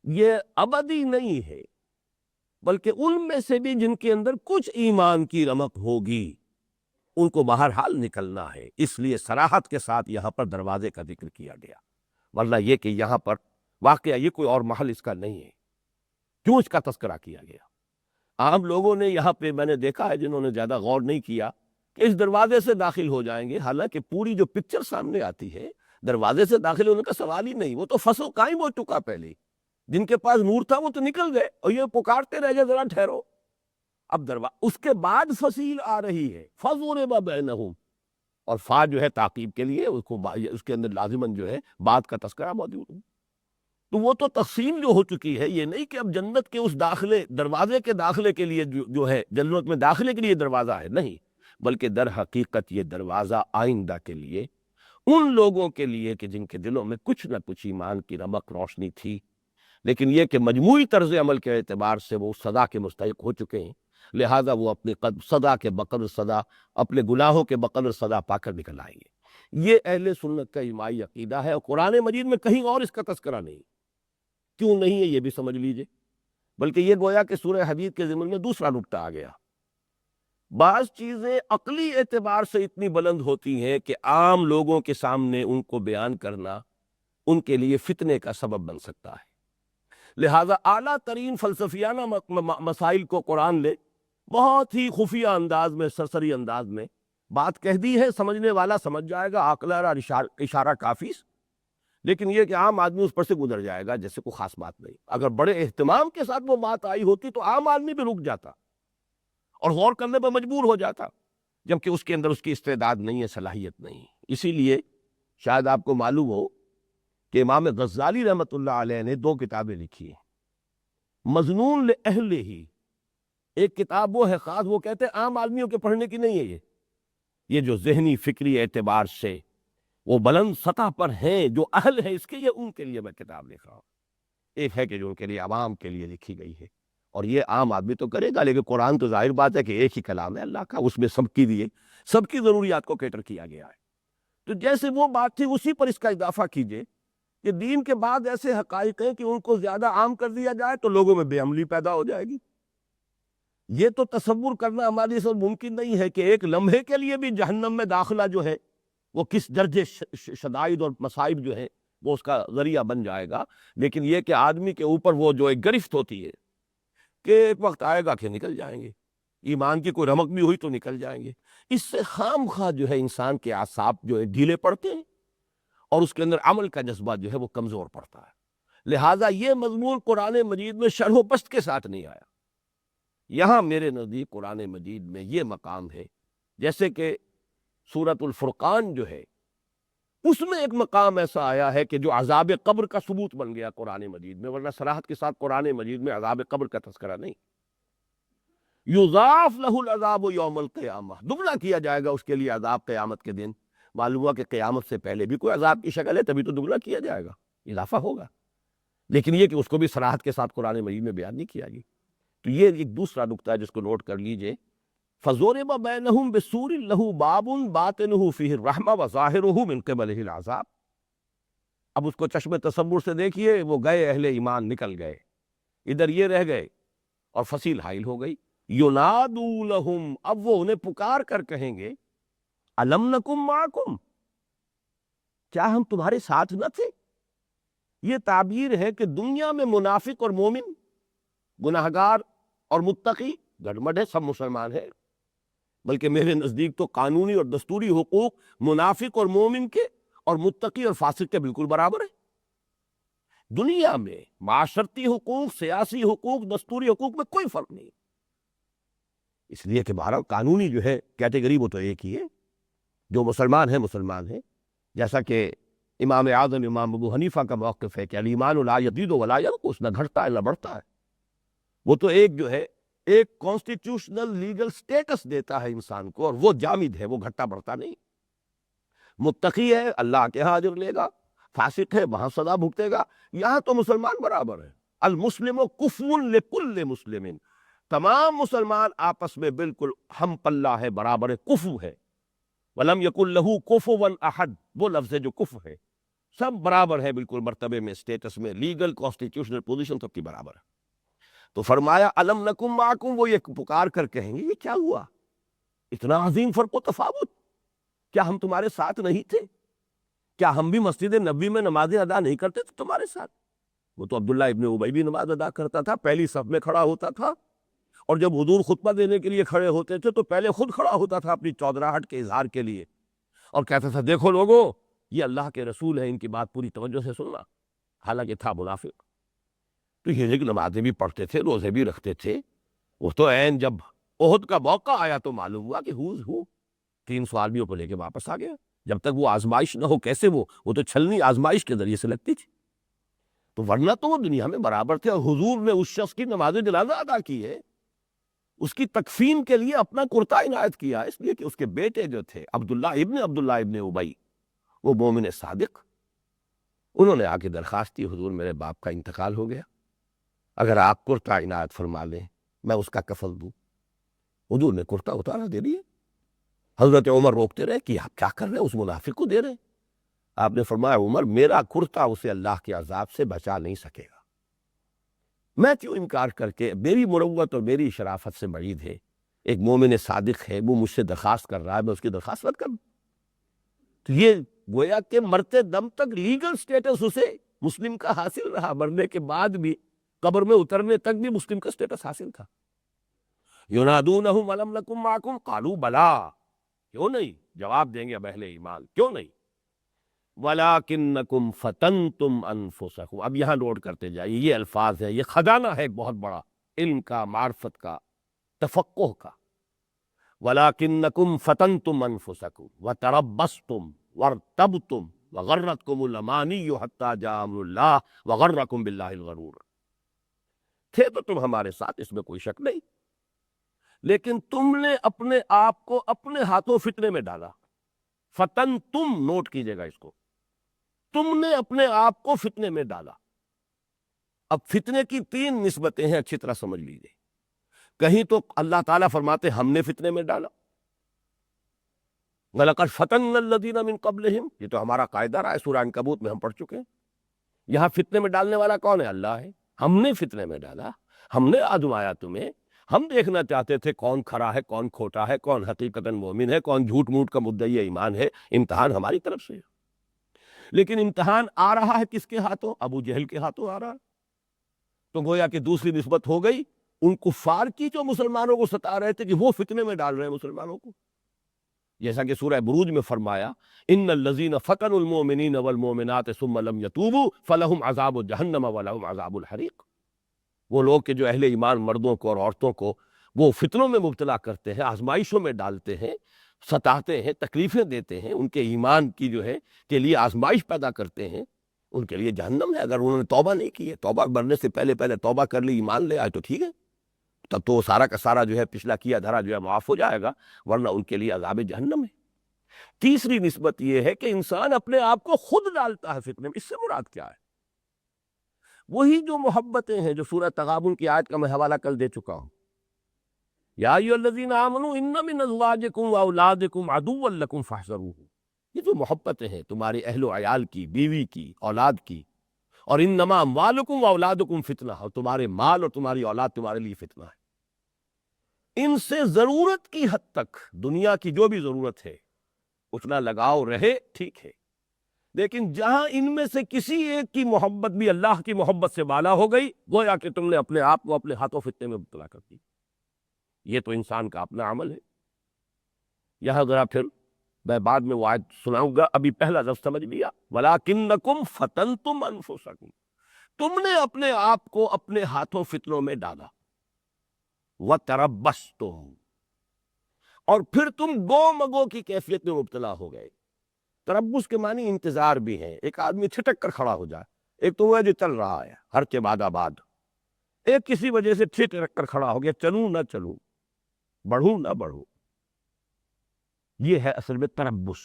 یہ ابدی نہیں ہے، بلکہ ان میں سے بھی جن کے اندر کچھ ایمان کی رمق ہوگی ان کو بہرحال نکلنا ہے۔ اس لیے صراحت کے ساتھ یہاں پر دروازے کا ذکر کیا گیا، ورنہ یہ کہ یہاں پر واقعہ یہ کوئی اور محل اس کا نہیں ہے، کیوں اس کا تذکرہ کیا گیا؟ عام لوگوں نے یہاں پہ میں نے دیکھا ہے جنہوں نے زیادہ غور نہیں کیا کہ اس دروازے سے داخل ہو جائیں گے، حالانکہ پوری جو پکچر سامنے آتی ہے دروازے سے داخل ہونے کا سوال ہی نہیں، وہ تو فصل قائم ہو چکا پہلے، جن کے پاس نور تھا وہ تو نکل گئے، اور یہ پکارتے رہ گئے ذرا ٹھہرو۔ اب اس کے بعد فصیل آ رہی ہے، فَضُرِبَ بَيْنَهُمْ، اور فا جو ہے تعقیب کے لیے، اس کے اندر لازماً جو ہے بعد کا تذکرہ موجود ہے۔ تو وہ تو تقسیم جو ہو چکی ہے، یہ نہیں کہ اب جنت کے اس داخلے دروازے کے داخلے کے لیے جو ہے جنت میں داخلے کے لیے دروازہ ہے، نہیں، بلکہ در حقیقت یہ دروازہ آئندہ کے لیے ان لوگوں کے لیے کہ جن کے دلوں میں کچھ نہ کچھ ایمان کی رمق روشنی تھی، لیکن یہ کہ مجموعی طرز عمل کے اعتبار سے وہ سزا کے مستحق ہو چکے ہیں، لہذا وہ اپنے سزا کے بقدر سزا، اپنے گناہوں کے بقدر سزا پا کر نکل آئیں گے۔ یہ اہل سنت کا اجماعی عقیدہ ہے، اور قرآن مجید میں کہیں اور اس کا تذکرہ نہیں۔ کیوں نہیں ہے یہ بھی سمجھ لیجئے، بلکہ یہ گویا کہ سورہ حدید کے ضمن میں دوسرا نکتہ آ گیا۔ بعض چیزیں عقلی اعتبار سے اتنی بلند ہوتی ہیں کہ عام لوگوں کے سامنے ان کو بیان کرنا ان کے لیے فتنے کا سبب بن سکتا ہے، لہذا اعلیٰ ترین فلسفیانہ مسائل کو قرآن لے بہت ہی خفیہ انداز میں، سرسری انداز میں بات کہہ دی ہے، سمجھنے والا سمجھ جائے گا، عاقلانہ اور اشارہ کافی، لیکن یہ کہ عام آدمی اس پر سے گزر جائے گا جیسے کوئی خاص بات نہیں۔ اگر بڑے اہتمام کے ساتھ وہ بات آئی ہوتی تو عام آدمی بھی رک جاتا اور غور کرنے پر مجبور ہو جاتا، جبکہ اس کے اندر اس کی استعداد نہیں ہے، صلاحیت نہیں۔ اسی لیے شاید آپ کو معلوم ہو کہ امام غزالی رحمۃ اللہ علیہ نے 2 کتابیں لکھی ہیں، مظنون لأہل ہی، ایک کتاب وہ ہے خاص، وہ کہتے ہیں عام آدمیوں کے پڑھنے کی نہیں ہے، یہ جو ذہنی فکری اعتبار سے وہ بلند سطح پر ہیں، جو اہل ہیں اس کے، یہ ان کے لیے میں کتاب لکھ رہا ہوں۔ ایک ہے کہ جو ان کے لیے عوام کے لیے لکھی گئی ہے، اور یہ عام آدمی تو کرے گا، لیکن قرآن تو ظاہر بات ہے کہ ایک ہی کلام ہے اللہ کا، اس میں سب کی دیے، سب کی ضروریات کو کیٹر کیا گیا ہے۔ تو جیسے وہ بات تھی اسی پر اس کا اضافہ کیجئے کہ دین کے بعد ایسے حقائق ہیں کہ ان کو زیادہ عام کر دیا جائے تو لوگوں میں بے عملی پیدا ہو جائے گی۔ یہ تو تصور کرنا ہمارے ساتھ ممکن نہیں ہے کہ ایک لمحے کے لیے بھی جہنم میں داخلہ جو ہے وہ کس درجے شدائد اور مصائب جو ہے وہ اس کا ذریعہ بن جائے گا، لیکن یہ کہ آدمی کے اوپر وہ جو ایک گرفت ہوتی ہے کہ ایک وقت آئے گا کہ نکل جائیں گے، ایمان کی کوئی رمق بھی ہوئی تو نکل جائیں گے، اس سے خام خواہ جو ہے انسان کے اعصاب جو ہے ڈھیلے پڑتے ہیں اور اس کے اندر عمل کا جذبہ جو ہے وہ کمزور پڑتا ہے۔ لہٰذا یہ مضمون قرآن مجید میں شرح و بسط کے ساتھ نہیں آیا۔ یہاں میرے نزدیک قرآن مجید میں یہ مقام ہے، جیسے کہ سورۃ الفرقان جو ہے اس میں ایک مقام ایسا آیا ہے کہ جو عذاب قبر کا ثبوت بن گیا قرآن مجید میں، ورنہ صراحت کے ساتھ قرآن مجید میں عذاب قبر کا تذکرہ نہیں۔ یضاعف لہ العذاب یوم القیامہ، دگنا کیا جائے گا اس کے لیے عذاب قیامت کے دن۔ معلوم ہوا کہ قیامت سے پہلے بھی کوئی عذاب کی شکل ہے، تبھی تو دگنا کیا جائے گا، اضافہ ہوگا، لیکن یہ کہ اس کو بھی صراحت کے ساتھ قرآن مجید میں بیان نہیں کیا گیا۔ تو یہ ایک دوسرا نقطہ ہے جس کو نوٹ کر لیجئے، فَضُرِبَ بَيْنَهُمْ بِسُورٍ لَهُ بَابٌ بَاطِنُهُ فِيهِ الرَّحْمَةُ وَظَاهِرُهُ مِنْ قِبَلِهِ الْعَذَابُ۔ اب اس کو چشم تصور سے دیکھیے، وہ گئے اہل ایمان نکل گئے، ادھر یہ رہ گئے اور فصیل حائل ہو گئی۔ يُنَادُوا لَهُمْ، اب وہ انہیں پکار کر کہیں گے، أَلَمْ نَكُنْ مَعَكُمْ، کیا ہم تمہارے ساتھ نہ تھے؟ یہ تعبیر ہے کہ دنیا میں منافق اور مومن، گناہگار اور متقی گڑمڑ ہے، سب مسلمان ہیں، بلکہ میرے نزدیک تو قانونی اور دستوری حقوق منافق اور مومن کے اور متقی اور فاسق کے بالکل برابر ہیں۔ دنیا میں معاشرتی حقوق، سیاسی حقوق، دستوری حقوق میں کوئی فرق نہیں، اس لیے کہ بہرحال قانونی جو ہے کیٹیگری وہ تو ایک ہی ہے، جو مسلمان ہیں مسلمان ہیں، جیسا کہ امام اعظم امام ابو حنیفہ کا موقف ہے کہ الایمان لا یزید ولا ینقص، نہ گھٹتا ہے نہ بڑھتا ہے، وہ تو ایک جو ہے ایک کانسٹیٹیوشنل لیگل سٹیٹس دیتا ہے انسان کو، اور وہ جامد ہے، وہ گھٹتا بڑھتا نہیں۔ متقی ہے اللہ کے ہاں اجر لے گا، فاسق ہے وہاں سزا بھگتے گا، یہاں تو مسلمان برابر ہے۔ المسلم کفو لکل مسلم، تمام مسلمان آپس میں بالکل ہم پلہ ہے، برابر ہے، کفو ہے۔ ولم یکن لہ کفوا احد، وہ لفظ ہے جو کفو ہے، سب برابر ہے بالکل مرتبے میں، سٹیٹس میں، لیگل کانسٹیٹیوشنل پوزیشن سب کی برابر ہے۔ تو فرمایا الم نکم معکم، وہ یہ پکار کر کہیں گے یہ کیا ہوا، اتنا عظیم فرق و تفاوت، کیا ہم تمہارے ساتھ نہیں تھے؟ کیا ہم بھی مسجد نبوی میں نمازیں ادا نہیں کرتے تھے تمہارے ساتھ؟ وہ تو عبداللہ ابن ابی بھی نماز ادا کرتا تھا، پہلی صف میں کھڑا ہوتا تھا، اور جب حضور خطبہ دینے کے لیے کھڑے ہوتے تھے تو پہلے خود کھڑا ہوتا تھا اپنی چودراہٹ کے اظہار کے لیے، اور کہتا تھا دیکھو لوگوں یہ اللہ کے رسول ہیں، ان کی بات پوری توجہ سے سننا، حالانکہ تھا منافق۔ تو یہ نمازیں بھی پڑھتے تھے، روزے بھی رکھتے تھے، وہ تو عین جب احد کا موقع آیا تو معلوم ہوا کہ ہو 300 آدمیوں کو لے کے واپس آ گیا۔ جب تک وہ آزمائش نہ ہو کیسے وہ تو چھلنی آزمائش کے ذریعے سے لگتی تھی۔ تو ورنہ تو وہ دنیا میں برابر تھے، اور حضور نے اس شخص کی نماز جنازہ ادا کی ہے، اس کی تکفین کے لیے اپنا کرتا عنایت کیا، اس لیے کہ اس کے بیٹے جو تھے عبداللہ ابن ابی، وہ مومن صادق، انہوں نے آ کے درخواست کی، حضور میرے باپ کا انتقال ہو گیا، اگر آپ کرتا عنایت فرما لیں میں اس کا کفن دوں۔ حضور نے کرتا اتارا، دے دیے۔ حضرت عمر روکتے رہے کہ آپ کیا کر رہے ہیں، اس منافق کو دے رہے ہیں۔ آپ نے فرمایا عمر، میرا کرتا اسے اللہ کے عذاب سے بچا نہیں سکے گا، میں کیوں انکار کر کے، میری مروت اور میری شرافت سے بعید ہے، ایک مومن صادق ہے، وہ مجھ سے درخواست کر رہا ہے، میں اس کی درخواست رد کروں؟ تو یہ گویا کہ مرتے دم تک لیگل سٹیٹس اسے مسلم کا حاصل رہا، مرنے کے بعد بھی، قبر میں اترنے تک بھی مسلم کا سٹیٹس حاصل تھا۔ یونادونہم الم نکم معکم قالوا بلا، کیوں نہیں؟ جواب دیں گے اب اہل ایمان، کیوں نہیں؟ وَلَٰكِنَّكُمْ فَتَنْتُمْ أَنفُسَكُمْ، اب یہاں نوٹ کرتے جائیے، یہ الفاظ ہے، یہ خزانہ ہے ایک بہت بڑا، علم کا، معرفت کا، تفقہ کا۔ وَلَٰكِنَّكُمْ فَتَنْتُمْ أَنفُسَكُمْ وَتَرَبَّصْتُمْ وَارْتَبْتُمْ وَغَرَّتْكُمُ الْأَمَانِيُّ حَتَّىٰ جَاءَ أَمْرُ اللَّهِ وَغَرَّكُمْ بِاللَّهِ الْغَرُورُ۔ تھے تو تم ہمارے ساتھ، اس میں کوئی شک نہیں، لیکن تم نے اپنے آپ کو اپنے ہاتھوں فتنے میں ڈالا۔ فتن تم، نوٹ کیجئے گا اس کو، تم نے اپنے آپ کو فتنے میں ڈالا۔ اب فتنے کی تین نسبتیں ہیں، اچھی طرح سمجھ لیجئے۔ کہیں تو اللہ تعالیٰ فرماتے ہم نے فتنے میں ڈالا، وَلَقَدْ فَتَنَّا الَّذِينَ مِن قَبْلِهِمْ، یہ تو ہمارا قاعدہ رہا ہے، سورہ عنکبوت میں ہم پڑھ چکے ہیں۔ یہاں فتنے میں ڈالنے والا کون ہے؟ اللہ ہے۔ ہم نے فتنے میں ڈالا، ہم نے آزمایا تمہیں، ہم دیکھنا چاہتے تھے کون کھرا ہے، کون کھوٹا ہے، کون حقیقتاً مومن ہے، کون جھوٹ موٹ کا مدعی ایمان ہے۔ امتحان ہماری طرف سے ہے، لیکن امتحان آ رہا ہے کس کے ہاتھوں؟ ابو جہل کے ہاتھوں آ رہا ہے۔ تو گویا کہ دوسری نسبت ہو گئی ان کفار کی جو مسلمانوں کو ستا رہے تھے کہ وہ فتنے میں ڈال رہے ہیں مسلمانوں کو، جیسا کہ سورہ بروج میں فرمایا ان الذین فتنوا المؤمنین والمؤمنات ثم لم يتوبوا فلہم عذاب جہنم ولہم عذاب الحریق۔ وہ لوگ کہ جو اہل ایمان مردوں کو اور عورتوں کو وہ فتنوں میں مبتلا کرتے ہیں، آزمائشوں میں ڈالتے ہیں، ستاتے ہیں، تکلیفیں دیتے ہیں، ان کے ایمان کی جو ہے کے لیے آزمائش پیدا کرتے ہیں، ان کے لیے جہنم ہے۔ اگر انہوں نے توبہ نہیں کی ہے، توبہ مرنے سے پہلے توبہ کر لی، ایمان لے آئے تو ٹھیک ہے، تب تو سارا کا سارا جو ہے پچھلا کیا دھرا جو ہے معاف ہو جائے گا، ورنہ ان کے لیے عذاب جہنم ہے۔ تیسری نسبت یہ ہے کہ انسان اپنے آپ کو خود ڈالتا ہے فتنے میں۔ اس سے مراد کیا ہے؟ وہی جو محبتیں ہیں جو سورہ تغابن کی آیت کا میں حوالہ کل دے چکا ہوں، یا ایھا الذین آمنوا ان من ازواجکم واولادکم عدوا لکم فاحذروہ، یہ جو محبتیں ہیں تمہاری اہل و عیال کی، بیوی کی، اولاد کی، اور انما اموالکم واولادکم فتنہ، اور تمہارے مال اور تمہاری اولاد تمہارے لیے فتنہ ہے، ان سے ضرورت کی حد تک دنیا کی جو بھی ضرورت ہے اتنا لگاؤ رہے، ٹھیک ہے، لیکن جہاں ان میں سے کسی ایک کی محبت بھی اللہ کی محبت سے بالا ہو گئی، گویا کہ تم نے اپنے آپ کو اپنے ہاتھوں فتنے میں مبتلا کر دی۔ یہ تو انسان کا اپنا عمل ہے۔ یہاں ذرا پھر میں بعد میں وہ آیت سناؤں گا، ابھی پہلا لفظ سمجھ لیا، وَلَٰكِنَّكُمْ فَتَنْتُمْ أَنفُسَكُمْ، تم نے اپنے آپ کو اپنے ہاتھوں فتنوں میں ڈالا، وَتَرَبَّصْتُمْ، اور پھر تم گو مگو کی کیفیت میں مبتلا ہو گئے۔ تربص کے معنی انتظار بھی ہے، ایک آدمی چھٹک کر کھڑا ہو جائے، ایک تو وہ جو چل رہا ہے ہر کے بعد آباد، ایک کسی وجہ سے چھٹک کر کھڑا ہو گیا، چلوں نہ چلوں، بڑھوں نہ بڑھوں، یہ ہے اصل میں تربص۔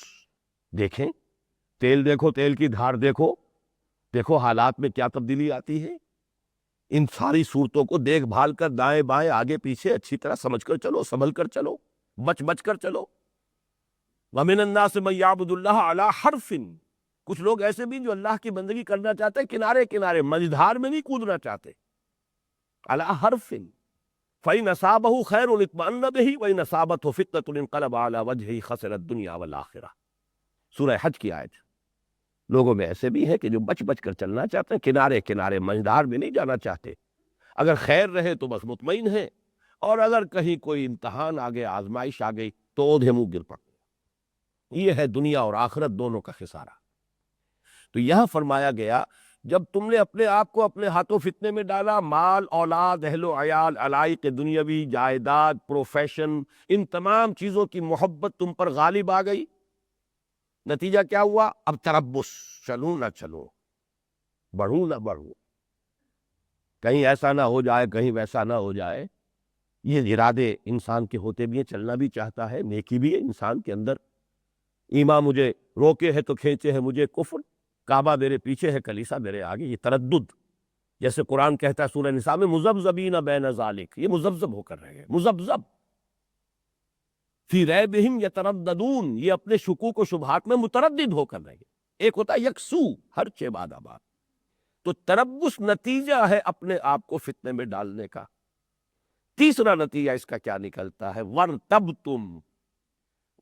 دیکھیں تیل، دیکھو تیل کی دھار، دیکھو حالات میں کیا تبدیلی آتی ہے۔ ان ساری صورتوں کو دیکھ بھال کر دائیں بائیں آگے پیچھے اچھی طرح سمجھ کر چلو، سنبھل کر چلو، بچ کر چلو۔ وَمِنَ النَّاسِ مَن يَعْبُدُ اللَّهَ عَلَىٰ حَرْفٍ، کچھ لوگ ایسے بھی جو اللہ کی بندگی کرنا چاہتے ہیں کنارے کنارے، مجدھار میں نہیں کودنا چاہتے، عَلَىٰ حَرْفٍ فَإِنْ أَصَابَهُ خَيْرٌ اطْمَأَنَّ بِهِ وَإِنْ أَصَابَتْهُ فِتْنَةٌ انقلب عَلَىٰ وَجْهِهِ خَسِرَ الدُّنْيَا وَالْآخِرَةَ۔ سورہ حج کی آیت۔ لوگوں میں ایسے بھی ہیں کہ جو بچ کر چلنا چاہتے ہیں، کنارے کنارے مجدھار میں نہیں جانا چاہتے، اگر خیر رہے تو بس مطمئن ہیں، اور اگر کہیں کوئی امتحان آ گیا، آزمائش آ گئی تو اوندھے منہ گر پڑتے۔ یہ ہے دنیا اور آخرت دونوں کا خسارہ۔ تو یہاں فرمایا گیا جب تم نے اپنے آپ کو اپنے ہاتھوں فتنے میں ڈالا، مال، اولاد، اہل و عیال، علائق دنیاوی، جائیداد، پروفیشن، ان تمام چیزوں کی محبت تم پر غالب آ گئی، نتیجہ کیا ہوا؟ اب تربص، چلوں نہ چلوں، بڑھوں نہ بڑھوں، کہیں ایسا نہ ہو جائے، کہیں ویسا نہ ہو جائے. یہ ارادے انسان کے ہوتے بھی ہیں، چلنا بھی چاہتا ہے، نیکی بھی ہے انسان کے اندر. ایمان مجھے روکے ہے تو کھینچے ہے مجھے کفر، کعبہ میرے پیچھے ہے کلیسا میرے آگے. یہ تردد، جیسے قرآن کہتا ہے سورہ نساء میں مذبذبین بین ذالک، یہ مذبذب ہو کر رہے ہیں، مذبذب فی ریبہم یترددون، یہ اپنے شکوک و شبہات میں متردد ہو کر رہے ہیں. ایک ہوتا ہے یکسو، ہر چھ بعد آباد. تو تربص نتیجہ ہے اپنے آپ کو فتنے میں ڈالنے کا. تیسرا نتیجہ اس کا کیا نکلتا ہے؟ ورتبتم،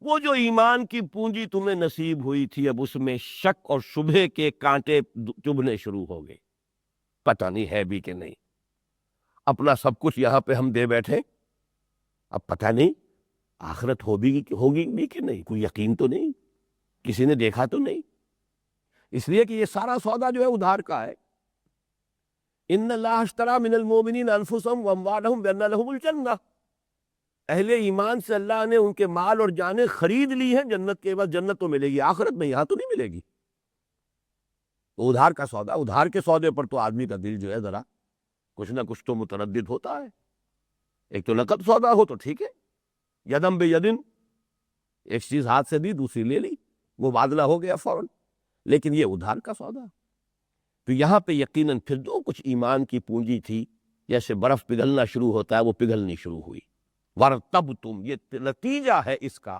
وہ جو ایمان کی پونجی تمہیں نصیب ہوئی تھی اب اس میں شک اور شبہے کے کانٹے چبھنے شروع ہو گئے. پتہ نہیں ہے بھی کہ نہیں، اپنا سب کچھ یہاں پہ ہم دے بیٹھے، اب پتہ نہیں آخرت ہوگی بھی کہ نہیں، کوئی یقین تو نہیں، کسی نے دیکھا تو نہیں. اس لیے کہ یہ سارا سودا جو ہے ادھار کا ہے. ان اللہ اشتری من المؤمنین انفسهم واموالهم بان لهم الجنہ، اہل ایمان سے اللہ نے ان کے مال اور جانیں خرید لی ہیں جنت کے بعد. جنت تو ملے گی آخرت میں، یہاں تو نہیں ملے گی. تو ادھار کا سودا، ادھار کے سودے پر تو آدمی کا دل جو ہے ذرا کچھ نہ کچھ تو متردد ہوتا ہے. ایک تو نقد سودا ہو تو ٹھیک ہے، یدم بے یدن، ایک چیز ہاتھ سے دی دوسری لے لی، مبادلہ ہو گیا فوراً. لیکن یہ ادھار کا سودا. تو یہاں پہ یقیناً پھر جو کچھ ایمان کی پونجی تھی، جیسے برف پگھلنا شروع ہوتا ہے وہ پگھلنی شروع ہوئی. ورتبتم، یہ نتیجہ ہے اس کا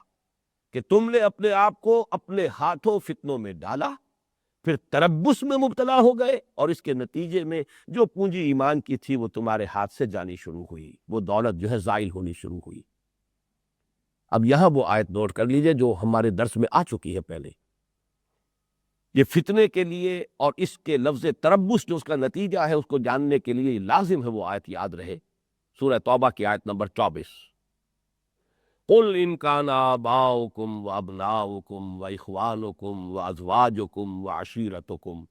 کہ تم نے اپنے آپ کو اپنے ہاتھوں فتنوں میں ڈالا، پھر تربص میں مبتلا ہو گئے، اور اس کے نتیجے میں جو پونجی ایمان کی تھی وہ تمہارے ہاتھ سے جانی شروع ہوئی، وہ دولت جو ہے زائل ہونی شروع ہوئی. اب یہاں وہ آیت نوٹ کر لیجئے جو ہمارے درس میں آ چکی ہے پہلے. یہ فتنے کے لیے اور اس کے لفظ تربص جو اس کا نتیجہ ہے اس کو جاننے کے لیے لازم ہے وہ آیت یاد رہے. سورہ توبہ کی آیت نمبر 24. قل ان کان آباؤکم وابناؤکم واخوانکم وازواجکم وعشیرتکم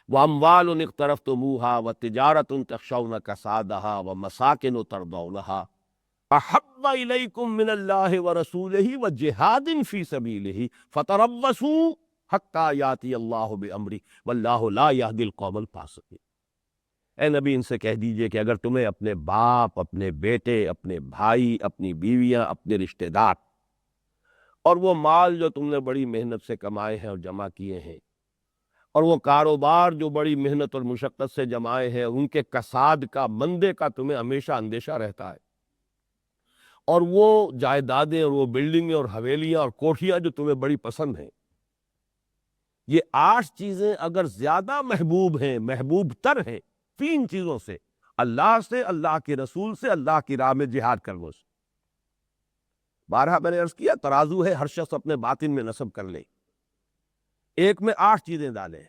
واموال اقترفتموها وتجارۃ تخشون کسادها ومساکن ترضونها احب الیکم من اللہ ورسولہ وجہاد فی سبیلہ فتربصوا حتی یاتی اللہ بامرہ واللہ لا یہدی القوم الفاسقین. اے نبی ان سے کہہ دیجئے کہ اگر تمہیں اپنے باپ، اپنے بیٹے، اپنے بھائی، اپنی بیویاں، اپنے رشتہ دار اور وہ مال جو تم نے بڑی محنت سے کمائے ہیں اور جمع کیے ہیں، اور وہ کاروبار جو بڑی محنت اور مشقت سے جمائے ہیں، ان کے کساد کا، مندے کا تمہیں ہمیشہ اندیشہ رہتا ہے، اور وہ جائیدادیں اور وہ بلڈنگیں اور حویلیاں اور کوٹھیاں جو تمہیں بڑی پسند ہیں، یہ 8 چیزیں اگر زیادہ محبوب ہیں، محبوب تر ہیں 3 چیزوں سے، اللہ سے، اللہ کے رسول سے، اللہ کی راہ میں جہاد کرنے سے. بارہا میں نے عرض کیا ترازو ہے، ہر شخص اپنے باطن میں نصب کر لے. ایک میں 8 چیزیں ڈالیں.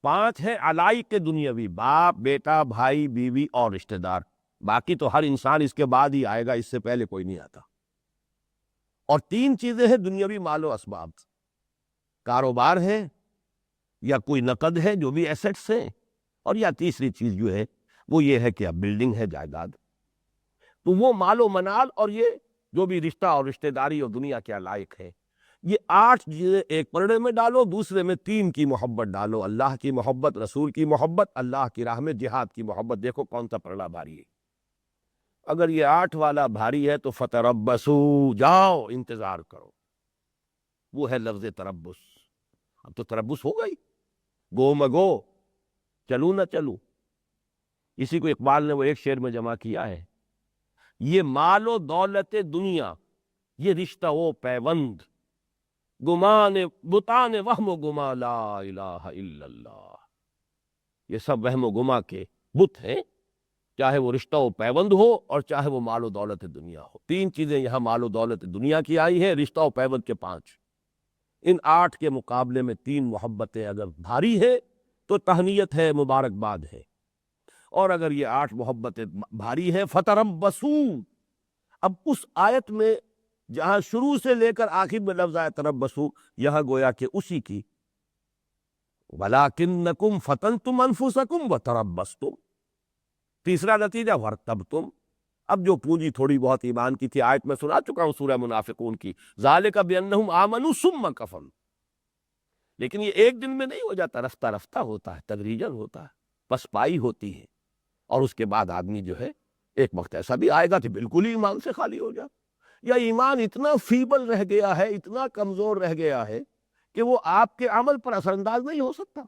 5 ہے علائق دنیاوی، باپ، بیٹا، بھائی، بیوی اور رشتہ دار. باقی تو ہر انسان اس کے بعد ہی آئے گا، اس سے پہلے کوئی نہیں آتا. اور 3 چیزیں ہیں دنیاوی مال و اسباب، کاروبار ہے یا کوئی نقد ہے جو بھی ایسٹس ہیں، اور یا تیسری چیز جو ہے وہ یہ ہے کہ اب بلڈنگ ہے، جائیداد. تو وہ مال و منال اور یہ جو بھی رشتہ اور رشتہ داری اور دنیا کے علائق ہے، یہ 8 چیزیں ایک پرڑے میں ڈالو، دوسرے میں 3 کی محبت ڈالو، اللہ کی محبت، رسول کی محبت، اللہ کی راہ میں جہاد کی محبت. دیکھو کون سا پرڑا بھاری ہے. اگر یہ 8 والا بھاری ہے تو فتربصوا، جاؤ انتظار کرو. وہ ہے لفظ تربص. اب تو تربص ہو گئی، گو مگو، چلوں نہ چلوں. اسی کو اقبال نے وہ ایک شعر میں جمع کیا ہے، یہ مال و دولت دنیا، یہ رشتہ و پیوند، گمان بتان وہم و گما لا الہ الا اللہ. یہ سب وہم و گما کے بت ہیں، چاہے وہ رشتہ و پیوند ہو اور چاہے وہ مال و دولت دنیا ہو. 3 چیزیں یہاں مال و دولت دنیا کی آئی ہیں، رشتہ و پیوند کے 5. ان 8 کے مقابلے میں 3 محبتیں اگر بھاری ہے تو تہنیت ہے، مبارکباد ہے. اور اگر یہ 8 محبتیں بھاری ہے فتربصوا. اب اس آیت میں جہاں شروع سے لے کر آخر میں لفظ آئے تربصوا، یہاں گویا کہ اسی کی وَلَٰكِنَّكُمْ فَتَنْتُمْ أَنفُسَكُمْ وَتَرَبَّصْتُمْ. تیسرا نتیجہ وَارْتَبْتُمْ. اب جو پونجی تھوڑی بہت ایمان کی تھی، آیت میں سنا چکا ہوں سورہ منافقون کی، ذَلِكَ بِأَنَّهُمْ آمَنُوا ثُمَّ كَفَرُوا. لیکن یہ ایک دن میں نہیں ہو جاتا، رفتہ رفتہ ہوتا ہے، تدریجاً ہوتا ہے، پسپائی ہوتی ہے. اور اس کے بعد آدمی جو ہے ایک وقت ایسا بھی آئے گا کہ بالکل ہی ایمان سے خالی ہو جائے، یا ایمان اتنا فیبل رہ گیا ہے، اتنا کمزور رہ گیا ہے کہ وہ آپ کے عمل پر اثر انداز نہیں ہو سکتا.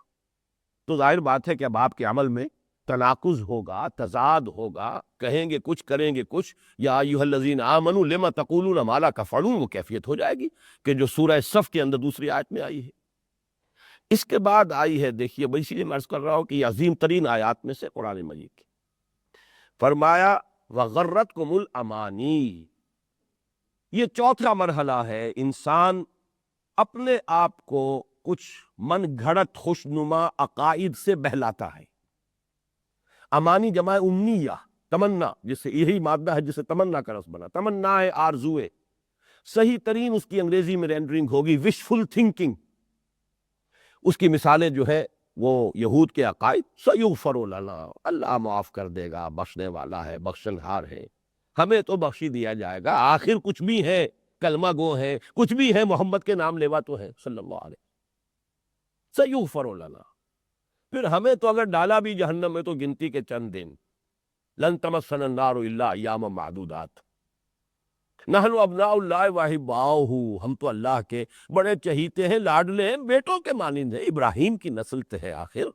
تو ظاہر بات ہے کہ اب آپ کے عمل میں تناقض ہوگا، تضاد ہوگا، کہیں گے کچھ کریں گے کچھ. یا ایھا الذین آمنوا لما تقولون ما لا تفعلون، وہ کیفیت ہو جائے گی کہ جو سورہ صف کے اندر دوسری آیت میں آئی ہے. اس کے بعد آئی ہے، دیکھیے بھائی، اسی لیے میں عرض کر رہا ہوں کہ یہ عظیم ترین آیات میں سے قرآن مجید کی. فرمایا وغرتکم الامانی، یہ چوتھا مرحلہ ہے. انسان اپنے آپ کو کچھ من گھڑت خوشنما عقائد سے بہلاتا ہے. امانی جمع امنیہ، تمنا، جس سے یہی مادہ ہے جس سے تمنا کا لفظ بنا. تمنا ہے آرزوئے، صحیح ترین اس کی انگریزی میں رینڈرنگ ہوگی وشفل تھنکنگ. اس کی مثالیں جو ہے وہ یہود کے عقائد، سیغفر لنا، اللہ معاف کر دے گا، بخشنے والا ہے، بخشن ہار ہے، ہمیں تو بخشی دیا جائے گا، آخر کچھ بھی ہے کلمہ گو ہے، کچھ بھی ہے محمد کے نام لیوا تو ہے صلی اللہ علیہ. سیغفر لنا، پھر ہمیں تو اگر ڈالا بھی جہنم میں تو گنتی کے چند دن. لن تمسنا النار الا ایاما معدودات، نحن ابناء اللہ واحباؤہ، ہم تو اللہ کے بڑے چہیتے ہیں، لاڈلے ہیں، بیٹوں کے مانند ہیں. ابراہیم کی نسل تو ہے آخر،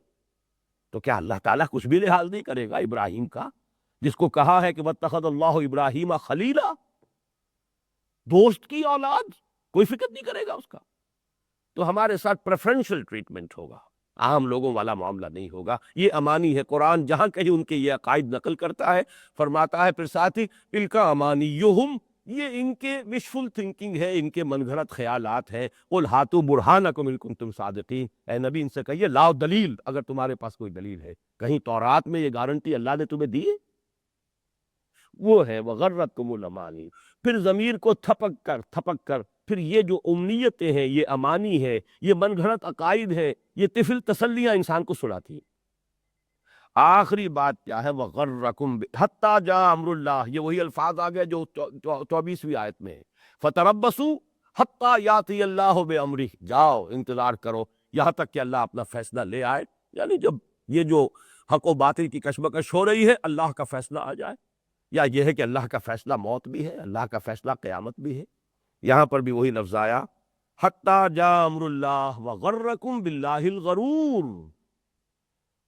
تو کیا اللہ تعالیٰ کچھ بھی لحاظ نہیں کرے گا ابراہیم کا، جس کو کہا ہے کہ واتخذ اللہ ابراہیم خلیلا، دوست کی اولاد، کوئی فکر نہیں کرے گا اس کا. تو ہمارے ساتھ پریفرنشل ٹریٹمنٹ ہوگا، عام لوگوں والا معاملہ نہیں ہوگا. یہ امانی ہے. قرآن جہاں کہیں ان کے یہ عقائد نقل کرتا ہے، فرماتا ہے پھر ساتھ ہی تلک امانیہم، یہ ان کے وشفل تھنکنگ ہے، ان کے من گھڑت خیالات ہیں. قل ہاتوا برہانکم ان کنتم صادقین، اے نبی ان سے کہیے لاؤ دلیل اگر تمہارے پاس کوئی دلیل ہے. کہیں تورات میں یہ گارنٹی اللہ نے تمہیں دی ہے؟ وہ ہے وغرتکم الامانی. پھر ضمیر کو تھپک کر پھر یہ جو امنیتیں ہیں، یہ امانی ہے، یہ من گھڑت عقائد ہے، یہ طفل تسلیاں انسان کو سناتی ہیں. آخری بات کیا ہے؟ وغرکم حتی جاء امر اللہ، یہ وہی الفاظ آ گئے جو 24ویں آیت میں ہے. فتربصوا حتی یاتی اللہ بامرہ، جاؤ انتظار کرو یہاں تک کہ اللہ اپنا فیصلہ لے آئے. یعنی جب یہ جو حق و باطل کی کشمکش ہو رہی ہے، اللہ کا فیصلہ آ جائے. یا یہ ہے کہ اللہ کا فیصلہ موت بھی ہے، اللہ کا فیصلہ قیامت بھی ہے. یہاں پر بھی وہی لفظ آیا حتی جاء امر اللہ وغرکم باللہ الغرور.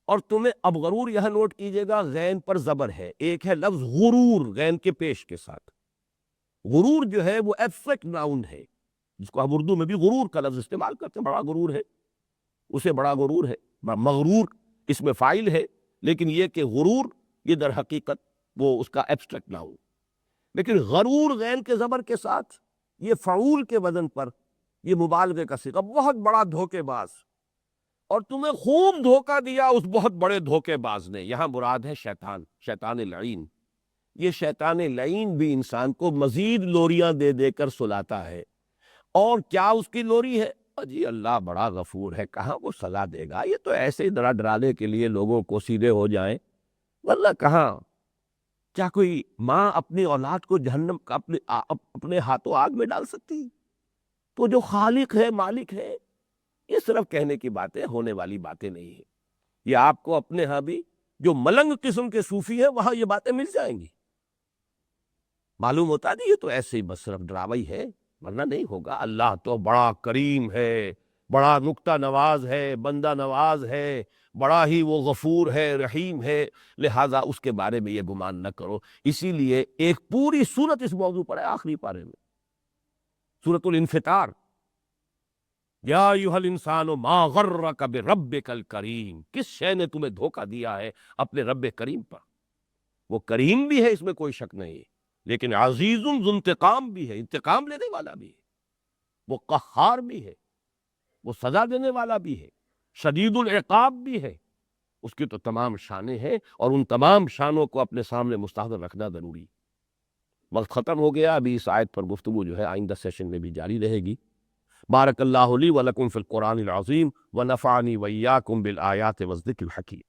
اور تمہیں، اب غرور یہاں نوٹ کیجئے گا، غین پر زبر ہے. ایک ہے لفظ غرور غین کے پیش کے ساتھ. غرور جو ہے وہ ایبسٹریکٹ ناؤن ہے، جس کو ہم اردو میں بھی غرور کا لفظ استعمال کرتے ہیں. بڑا غرور ہے، اسے بڑا غرور ہے. مغرور اس میں فاعل ہے، لیکن یہ کہ غرور یہ در حقیقت وہ اس کا ایبسٹریکٹ ناؤن. لیکن غرور غین کے زبر کے ساتھ، یہ فعول کے وزن پر، یہ مبالغے کا صیغہ، بہت بڑا دھوکے باز. اور تمہیں خوب دھوکہ دیا اس بہت بڑے دھوکے باز نے. یہاں مراد ہے شیطان، شیطان لعین. یہ شیطان لعین بھی انسان کو مزید لوریاں دے دے کر سلاتا ہے. اور کیا اس کی لوری ہے؟ جی اللہ بڑا غفور ہے، کہاں وہ سزا دے گا، یہ تو ایسے ہی ڈرانے کے لیے لوگوں کو سیدھے ہو جائیں، واللہ کہاں. کیا کوئی ماں اپنی اولاد کو جہنم کا اپنے ہاتھوں آگ میں ڈال سکتی؟ تو جو خالق ہے، مالک ہے. یہ صرف کہنے کی باتیں، ہونے والی باتیں نہیں ہیں. یہ آپ کو اپنے ہاں بھی جو ملنگ قسم کے صوفی ہیں وہاں یہ باتیں مل جائیں گی. معلوم ہوتا نہیں یہ تو ایسے ہی بس صرف ڈراوی ہے، ورنہ نہیں ہوگا. اللہ تو بڑا کریم ہے، بڑا نکتہ نواز ہے، بندہ نواز ہے، بڑا ہی وہ غفور ہے، رحیم ہے. لہٰذا اس کے بارے میں یہ گمان نہ کرو. اسی لیے ایک پوری سورت اس موضوع پر ہے، آخری پارے میں، سورۃ الانفطار. یا ایھا الانسان ما غرک بربک الکریم، کس شے نے تمہیں دھوکہ دیا ہے اپنے رب کریم پر. وہ کریم بھی ہے، اس میں کوئی شک نہیں، لیکن عزیز ذو انتقام بھی ہے، انتقام لینے والا بھی ہے. وہ قہار بھی ہے، وہ سزا دینے والا بھی ہے، شدید العقاب بھی ہے. اس کی تو تمام شانیں ہیں، اور ان تمام شانوں کو اپنے سامنے مستحضر رکھنا ضروری. وقت ختم ہو گیا. ابھی اس آیت پر گفتگو جو ہے آئندہ سیشن میں بھی جاری رہے گی. بارک اللہ لی ولکم فی القرآن العظیم ونفعنی وإیاکم بالآیات والذکر الحکیم.